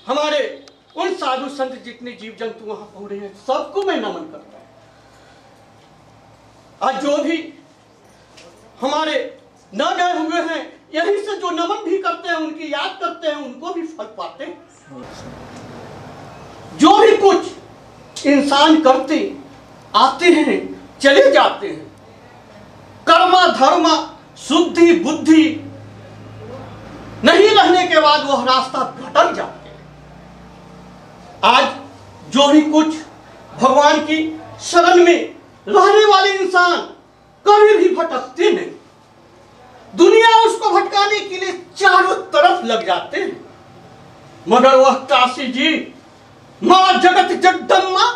हमारे उन साधु संत जितने जीव जंतु वहां पहुंचे हैं सबको मैं नमन करता हूं। आज जो भी हमारे न गए हुए हैं यहीं से जो नमन भी करते हैं, उनकी याद करते हैं, उनको भी फल पाते हैं। जो भी कुछ इंसान करते आते हैं चले जाते हैं, कर्मा धर्मा शुद्धि बुद्धि नहीं रहने के बाद वह रास्ता भटक जाते हैं। आज जो भी कुछ भगवान की शरण में रहने वाले इंसान कभी भी भटकते नहीं। दुनिया उसको भटकाने के लिए चारों तरफ लग जाते हैं, मगर वह काशी जी मां जगत जगदम्बा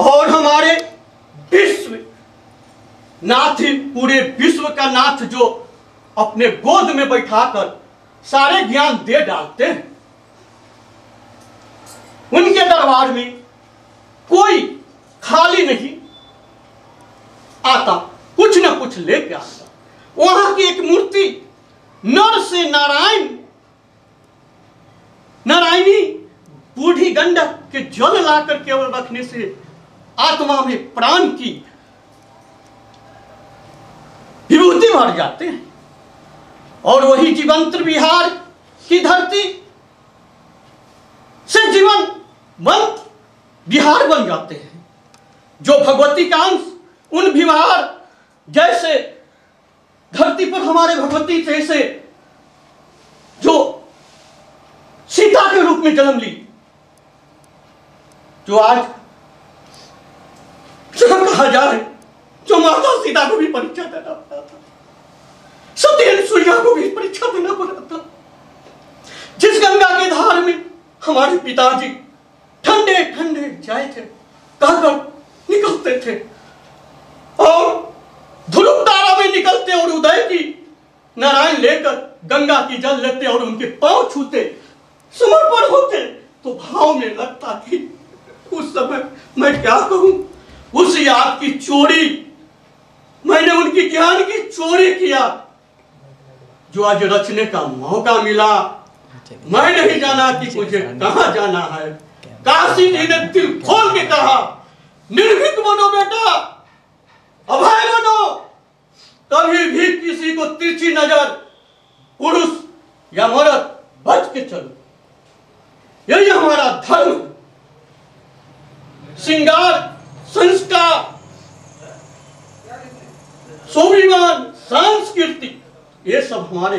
और हमारे विश्व नाथ, पूरे विश्व का नाथ, जो अपने गोद में बैठाकर सारे ज्ञान दे डालते हैं, उनके दरबार में कोई खाली नहीं आता, कुछ ना कुछ लेके आता। वहां की एक मूर्ति नर से नारायण, नारायणी बूढ़ी गंडक के जल लाकर केवल रखने से आत्मा में प्राण की विभूति भर जाते हैं और वही जीवंत बिहार की धरती से जीवनवंत बिहार बन जाते हैं। जो भगवती का अंश उन बिहार जैसे धरती पर हमारे भगवती जैसे जो सीता के रूप में जन्म ली, जो आज कहा जाए जो माता सीता को भी परीक्षा देना पड़ा था, सत्य सूर्या को भी परीक्षा देना पड़ा था। जिस गंगा के धार में हमारे पिताजी ठंडे ठंडे जाए थे कहकर निकलते थे और ध्रुव तारा में निकलते और उदय की नारायण लेकर गंगा की जल लेते और उनके पांव छूते, समर्पण होते, तो भाव में लगता कि उस समय मैं क्या कहूं, उस याद की चोरी, मैंने उनकी ज्ञान की चोरी किया जो आज रचने का मौका मिला। मैं नहीं जाना कि मुझे कहां जाना है। काशी जी ने दिल खोल के कहा, निर्भीक बनो बेटा, अभय बनो, कभी भी किसी को तिरछी नजर, पुरुष या मर्द, बच के चलो, यही हमारा धर्म। श्रृंगार संस्कार स्वाभिमान, सांस्कृतिक, ये सब हमारे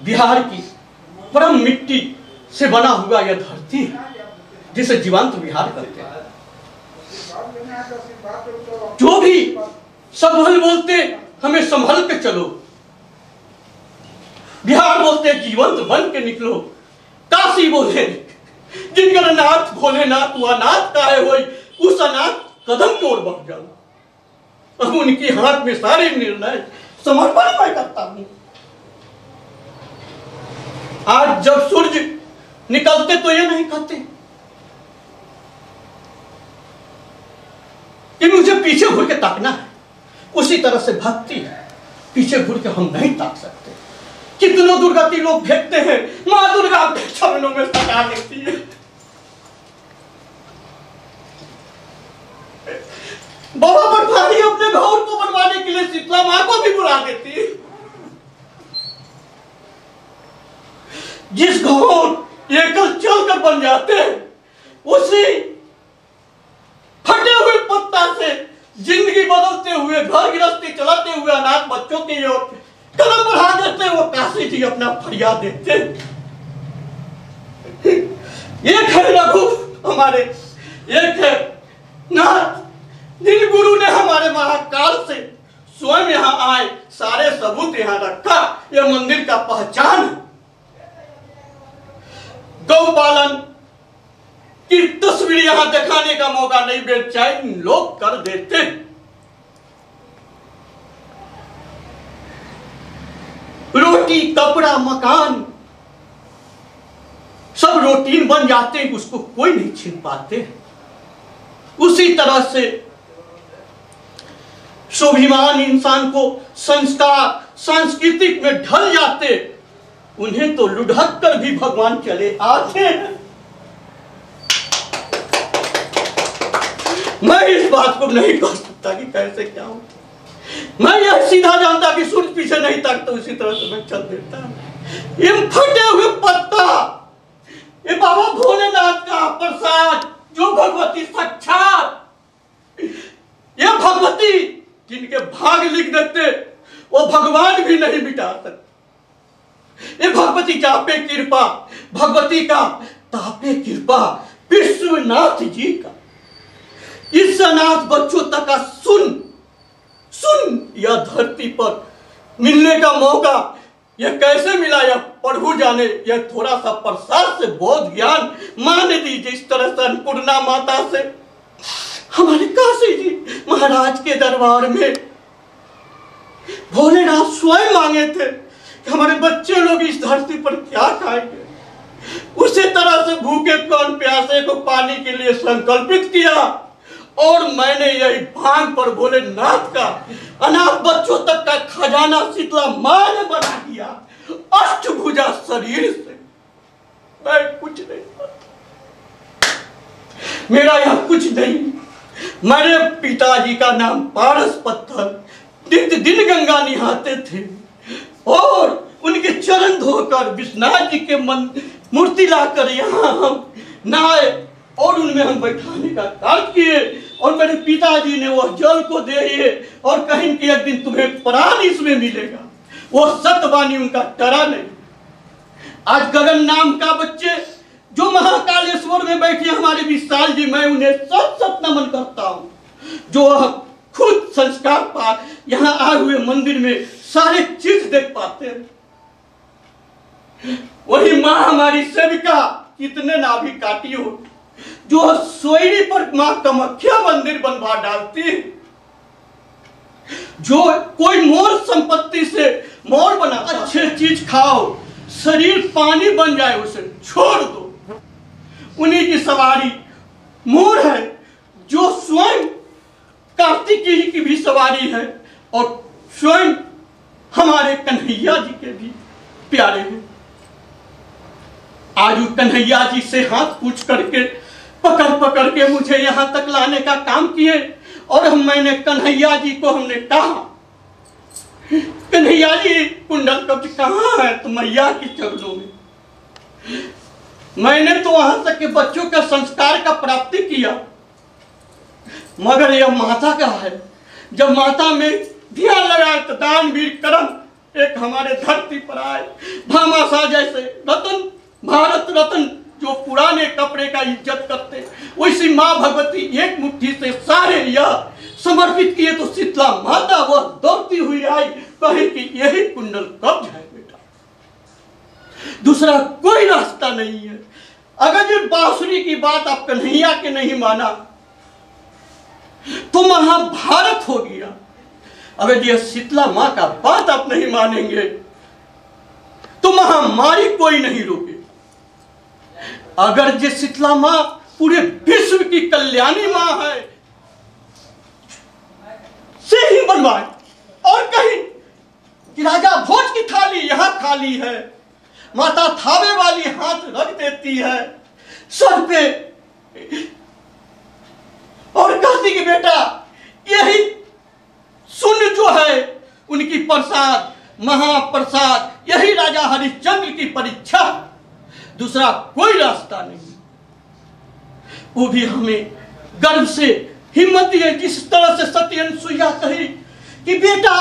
बिहार की परम मिट्टी से बना हुआ यह धरती है जिसे जीवंत बिहार कहते हैं। जो भी संभल बोलते हमें संभल के चलो, बिहार बोलते जीवंत बन के निकलो, काशी बोले जिनकर नाथ भोलेनाथ हुआ नाथ का है होई, उस अनाथ कदम की ओर बढ़ जाओ। अब उनकी हाथ में सारे निर्णय समर्पण मैं करता हूं। आज जब सूरज निकलते तो ये नहीं कहते कि मुझे पीछे घूर के ताकना है, उसी तरह से भक्ति है, पीछे घूर के हम नहीं ताक सकते। कितनों दुर्गति लोग फेंकते हैं, मां दुर्गा अपने चरणों में सटा लेती है। बाबा पटवारी अपने घोर को बनवाने के लिए शीतला मां को भी बुला देती है। जिस घोर एकल चलकर बन जाते हैं, उसी फटे हुए पत्ता से जिंदगी बदलते हुए, घर गृहस्थी चलाते हुए अनाथ बच्चों की ओर कदम बढ़ा देते हैं। वो काशी जी अपना फरियाद देते हैं। एक है रघु हमारे, एक है नाथ, जिन गुरु ने हमारे महाकाल से स्वयं यहाँ आए, सारे सबूत यहाँ रखा। यह मंदिर का पहचान है। गौपालन की तस्वीर यहाँ दिखाने का मौका नहीं बेचैन लोग कर देते। रोटी, कपड़ा, मकान सब रूटीन बन जाते हैं, उसको कोई नहीं छीन पाते। उसी तरह से स्वाभिमान इंसान को संस्कार, सांस्कृतिक में ढल जाते, उन्हें तो लुढ़क कर भी भगवान चले आते हैं। मैं इस बात को नहीं कह सकता कि कैसे क्या हो। मैं यह सीधा जानता कि सूरज पीछे नहीं ताकता, उसी तरह से मैं चल देता। ये फटे हुए पत्ता, ये बाबा भोलेनाथ का प्रसाद, जो भगवती साक्षात, ये भगवती जिनके भाग लिख देते वो भगवान भी नहीं मिटा सकते। ये भगवती चापे कृपा, भगवती का तापे कृपा, विश्वनाथ जी का इस अनाथ बच्चों तक का सुन यह धरती पर मिलने का मौका यह कैसे मिला, यह प्रभु जाने। यह थोड़ा सा प्रसाद से बोध ज्ञान मान दीजिए। इस तरह से अन्नपूर्णा माता से हमारे काशी जी महाराज के दरबार में भोलेनाथ स्वयं मांगे थे कि हमारे बच्चे लोग इस धरती पर क्या खाएंगे। उसी तरह से भूखे कौन प्यासे को पानी के लिए संकल्पित किया, और मैंने यही भांग पर भोलेनाथ का अनाथ बच्चों तक का खजाना शीतला मां ने बना दिया। अष्टभुजा शरीर से मैं कुछ नहीं पाता, मेरा यह कुछ नहीं। मेरे पिताजी का नाम पारस पत्थर, नित्य दिन गंगा निहाते थे और उनके चरण धोकर विश्वनाथ जी के मूर्ति लाकर यहाँ हम नहाए और उनमें हम बैठाने का कार्य किए। और मेरे पिताजी ने वह जल को दे और कहीं कि एक दिन तुम्हें प्राण इसमें मिलेगा। वो सत्यवाणी उनका डरा नहीं। आज गगन नाम का बच्चे जो महाकालेश्वर में बैठे हमारे विशाल जी, मैं उन्हें सत नमन करता हूँ, जो खुद संस्कार पा यहाँ आए हुए मंदिर में सारे चीज देख पाते हैं। वही माँ हमारी सेविका कितने नाभि काटी हो, जो सोयरी पर मां कामाख्या मंदिर बनवा डालती है। जो कोई मोर संपत्ति से मोर बना, अच्छे चीज खाओ, शरीर पानी बन जाए उसे छोड़ दो। उन्हीं की सवारी मोर है, जो स्वयं कार्तिकेय की भी सवारी है और स्वयं हमारे कन्हैया जी के भी प्यारे हैं। आज कन्हैया जी से हाथ पूछ करके पकड़ के मुझे यहां तक लाने का काम किए। और मैंने कन्हैया जी को हमने कहा, कन्हैया जी कुंडल कब्ज कहाँ है? तो मैया की चरणों में। मैंने तो वहां तक के बच्चों का संस्कार का प्राप्ति किया, मगर यह माता का है। जब माता में ध्यान लगाए तो दानवीर करम एक हमारे धरती पर आए। भामाशाह जैसे रतन, भारत रत्न जो पुराने कपड़े का इज्जत करते, वैसी माँ भगवती एक मुट्ठी से सारे यह समर्पित किए तो शीतला माता वह दौड़ती हुई आई, कहे कि यही कुंडल कब जाए बेटा, दूसरा कोई रास्ता नहीं है। अगर ये बांसुरी की बात आप कन्हैया के नहीं माना तो महाभारत हो गया। अगर ये शीतला माँ का बात आप नहीं मानेंगे तो महामारी कोई नहीं रोके। अगर ये शीतला माँ पूरे विश्व की कल्याणी माँ है से ही बनवाए, और कहीं कि राजा भोज की थाली यहां खाली है, माता थावे वाली हाथ रख देती है सर पे और कहती कि बेटा यही सुन जो है उनकी प्रसाद महाप्रसाद, यही राजा हरिश्चंद्र की परीक्षा, दूसरा कोई रास्ता नहीं। वो भी हमें गर्व से हिम्मत दिए, जिस तरह से सती अनुसुईया कही कि बेटा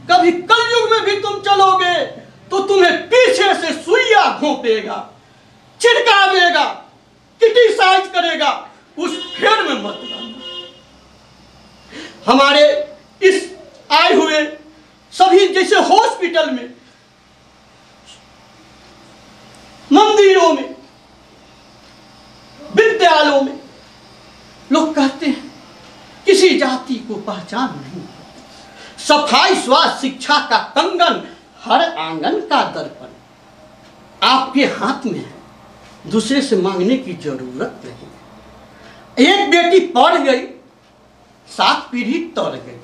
कभी कलयुग में भी तुम चलोगे तो तुम्हें पीछे से सुइया घोंपेगा, छिड़कावेगा, क्रिटिसाइज करेगा, उस फेर में मत रहना। हमारे इस आए हुए सभी जैसे हॉस्पिटल में, मंदिरों में, विद्यालयों में लोग कहते हैं किसी जाति को पहचान नहीं, सफाई स्वास्थ्य शिक्षा का कंगन, हर आंगन का दर्पण आपके हाथ में है, दूसरे से मांगने की जरूरत नहीं। एक बेटी पढ़ गई 7 पीढ़ी तर गई,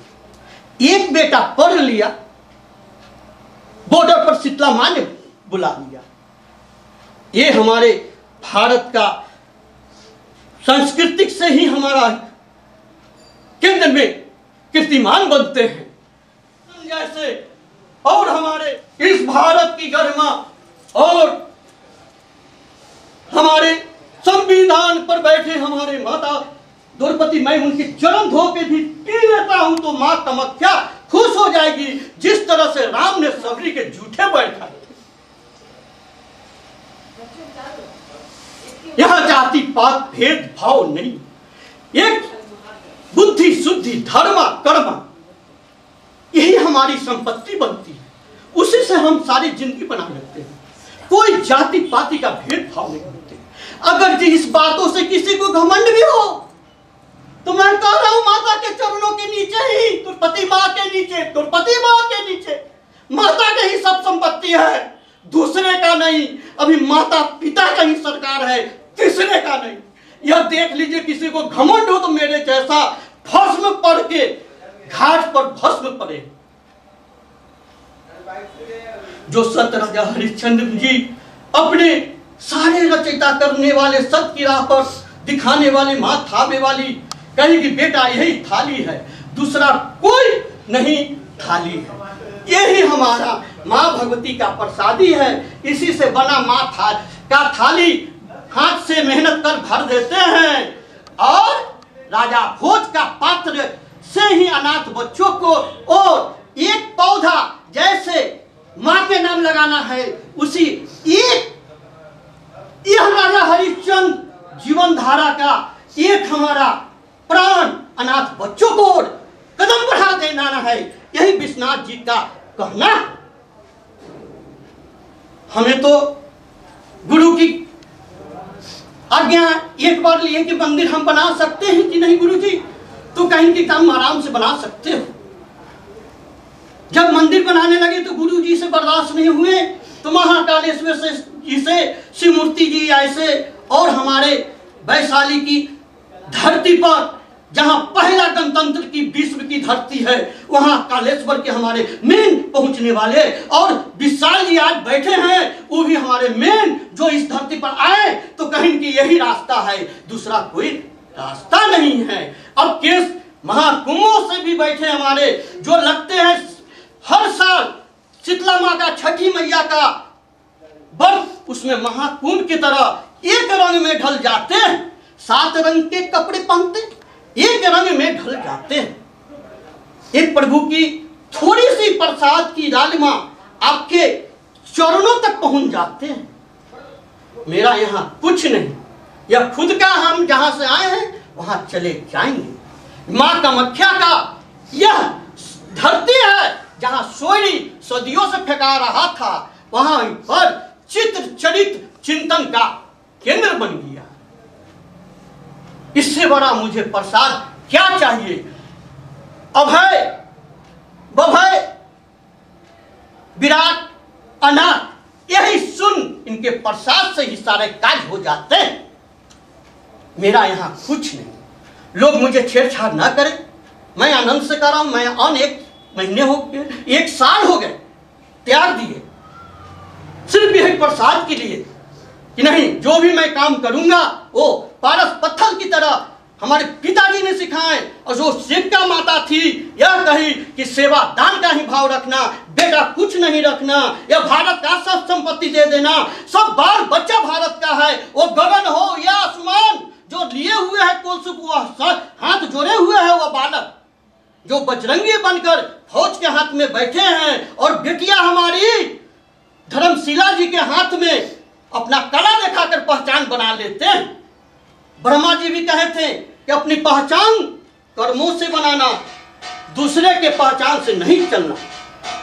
एक बेटा पढ़ लिया बॉर्डर पर शीतला मां ने बुला लिया। ये हमारे भारत का सांस्कृतिक से ही हमारा केंद्र में कीर्तिमान बनते हैं जैसे, और हमारे इस भारत की गरिमा और हमारे संविधान पर बैठे हमारे माता द्रौपदी, मैं उनके चरण धो के भी पी लेता हूं तो मां कामाख्या खुश हो जाएगी, जिस तरह से राम ने सबरी के जूठे बैठाए। यहां जाति पात भेदभाव नहीं, एक बुद्धि शुद्धि धर्मा कर्मा यही हमारी संपत्ति बनती है, उसी से हम सारी जिंदगी बना लेते हैं। कोई जाति पाति का भेदभाव नहीं करते। अगर जी इस बातों से किसी को घमंड भी हो तो मैं कह रहा हूं माता के चरणों के नीचे ही, द्रौपदी माँ के नीचे, द्रौपदी माँ के नीचे माता के ही सब संपत्ति है, दूसरे का नहीं। अभी माता पिता का ही सरकार है, तीसरे का नहीं। यह देख लीजिए, किसी को घमंड हो तो मेरे जैसा भस्म पड़ के घाट पर भस्म पड़े। जो सत राजा हरिश्चंद्र जी अपने सारे रचयिता करने वाले, सत की राह पर दिखाने वाले, मां थावे वाली कहेगी बेटा यही थाली है, दूसरा कोई नहीं थाली है, यही हमारा मां भगवती का प्रसादी है। इसी से बना मां का थाली हाथ से मेहनत कर भर देते हैं, और राजा भोज का पात्र से ही अनाथ बच्चों को, और एक पौधा जैसे मां के नाम लगाना है, उसी एक यह राजा हरिश्चंद्र जीवन धारा का एक हमारा प्राण अनाथ बच्चों को कदम बढ़ा देना है, यही विश्वनाथ जी का कहना। हमें तो गुरु की आज्ञा एक बार लिए कि मंदिर हम बना सकते हैं कि नहीं गुरु जी, तो कहीं की काम आराम से बना सकते हो। जब मंदिर बनाने लगे तो गुरु जी से बर्दाश्त नहीं हुए, तो महाकालेश्वर जी से शिवमूर्ति जी ऐसे, और हमारे वैशाली की धरती पर जहां पहला गणतंत्र की विश्व की धरती है, वहां कालेश्वर के हमारे मेन पहुंचने वाले, और विशाल जी आज बैठे हैं, वो भी हमारे मेन जो इस धरती पर आए तो कहीं की यही रास्ता है, दूसरा कोई रास्ता नहीं है। अब केस महाकुंभों से भी बैठे हमारे जो लगते हैं हर साल शीतला माँ का, छठी मैया का बर्फ, उसमें महाकुंभ की तरह एक रंग में ढल जाते हैं, 7 रंग के कपड़े पहनते एक रंग में ढल जाते हैं। एक प्रभु की थोड़ी सी प्रसाद की लालिमा आपके चरणों तक पहुंच जाते हैं। मेरा यहाँ कुछ नहीं, यह खुद का हम जहां से आए हैं वहां चले जाएंगे। मां कामाख्या का यह धरती है जहां सोयरी सदियों से फेंका रहा था, वहां पर चित्र चरित चिंतन का केंद्र बन गया। इससे बड़ा मुझे प्रसाद क्या चाहिए। अभय बभय विराट अनाथ, यही सुन इनके प्रसाद से ही सारे काज हो जाते हैं। मेरा यहां कुछ नहीं, लोग मुझे छेड़छाड़ ना करें। मैं आनंद से कर रहा हूं। मैं अनेक महीने हो गए, 1 साल हो गए त्याग दिए, सिर्फ यही प्रसाद के लिए कि नहीं जो भी मैं काम करूंगा वो पारस पत्थर की तरह हमारे पिताजी ने सिखाए। और जो शिक्षा माता थी यह कही कि सेवा दान का ही भाव रखना, बेटा कुछ नहीं रखना, यह भारत का सब संपत्ति दे देना, सब बाल बच्चा भारत का है, वो गगन हो या आसमान, जो लिए हुए है कुलसुख वह हाथ जोड़े हुए है वह बालक, जो बजरंगी बनकर फौज के हाथ में बैठे हैं और बेटियां हमारी धर्मशिला जी के हाथ में अपना कला दिखाकर पहचान बना लेते हैं। ब्रह्मा जी भी कहे थे कि अपनी पहचान कर्मों से बनाना, दूसरे के पहचान से नहीं चलना।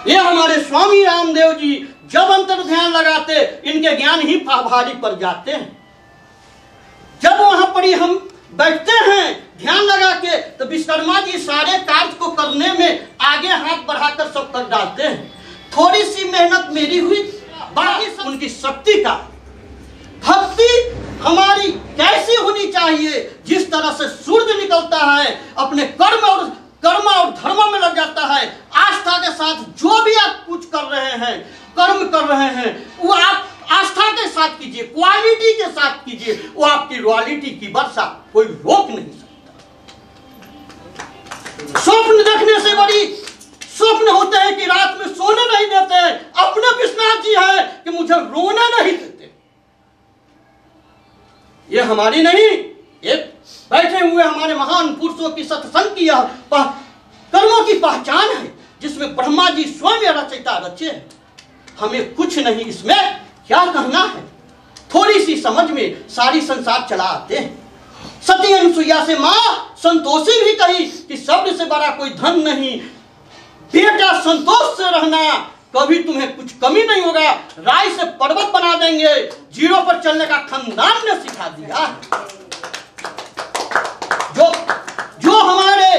ये हमारे स्वामी रामदेव जी जब अंतर ध्यान लगाते इनके ज्ञान ही भारी पड़ जाते हैं। जब वहां पर ही हम बैठते हैं ध्यान लगा के तो विश्वकर्मा जी सारे कार्य को करने में आगे हाथ बढ़ाकर सब कर डालते हैं। थोड़ी सी मेहनत मेरी हुई, बाकी सब उनकी शक्ति का। भक्ति हमारी कैसी होनी चाहिए, जिस तरह से सूर्य निकलता है अपने कर्म और धर्म में लग जाता है, आस्था के साथ जो भी आप कुछ कर रहे हैं, कर्म कर रहे हैं, वो आप आस्था के साथ कीजिए, क्वालिटी के साथ कीजिए, वो आपकी रॉयल्टी की वर्षा कोई रोक नहीं सकता। स्वप्न देखने से बड़ी स्वप्न होते हैं कि रात में सोने नहीं देते। अपने विश्वनाथ जी है कि मुझे रोना नहीं देते। ये हमारी नहीं, एक बैठे हुए हमारे महान पुरुषों की सत्संग की कर्मों की पहचान है, जिसमें ब्रह्मा जी स्वयं रचयिता रचे। हमें कुछ नहीं, इसमें क्या कहना है। थोड़ी सी समझ में सारी संसार चला आते हैं। सती अनुसुईया से मां संतोषी भी कही कि शब्द से बड़ा कोई धन नहीं, बेटा संतोष से रहना, कभी तुम्हें कुछ कमी नहीं होगा। राय से पर्वत बना देंगे, जीरो पर चलने का खानदान ने सिखा दिया। जो हमारे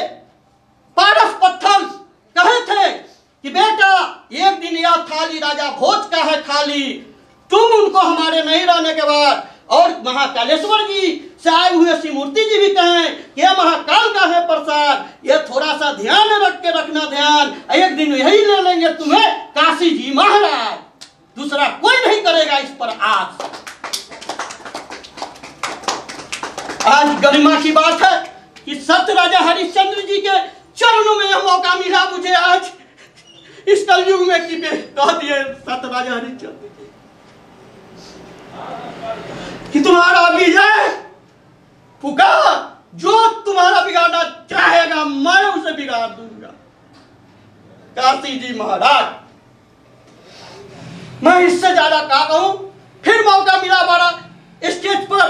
पारस पत्थर कहे थे कि बेटा एक दिन यह थाली राजा भोज का है खाली, तुम उनको हमारे नहीं रहने के बाद, और महाकालेश्वर जी से आए हुए श्रीमूर्ति जी भी कहें कि महाकाल का है प्रसाद, ये थोड़ा सा ध्यान रख के रखना, ध्यान एक दिन यही ले लेंगे तुम्हें काशी जी महाराज, दूसरा कोई नहीं करेगा इस पर आज गरिमा की बात है कि सत्य राजा हरिश्चंद्र जी के चरणों में यह मौका मिला मुझे आज इस कलयुग में कि कह दिए सत्य राजा हरिश्चंद्र कि तुम्हारा विजय पुकार, जो तुम्हारा बिगाड़ना चाहेगा मैं उसे बिगाड़ दूंगा। काशी जी महाराज, मैं इससे ज्यादा क्या कहूं। फिर मौका मिला बड़ा स्टेज पर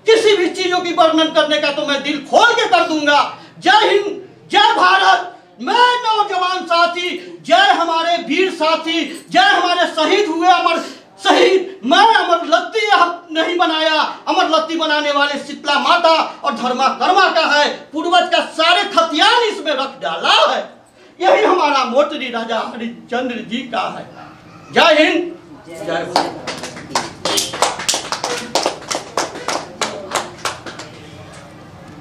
किसी भी चीजों की वर्णन करने का तो मैं दिल खोल के कर दूंगा। जय हिंद, जय भारत। मैं नौजवान साथी, जय हमारे वीर साथी, जय हमारे शहीद हुए अमर शहीद। मैं अमर लत्ती नहीं बनाया, अमर लत्ती बनाने वाले शीतला माता और धर्मा कर्मा का है, पूर्वज का सारे खतियान इसमें रख डाला है। यही हमारा मोटरी राजा हरिश्चंद्र जी का है। जय हिंद, जय भारत।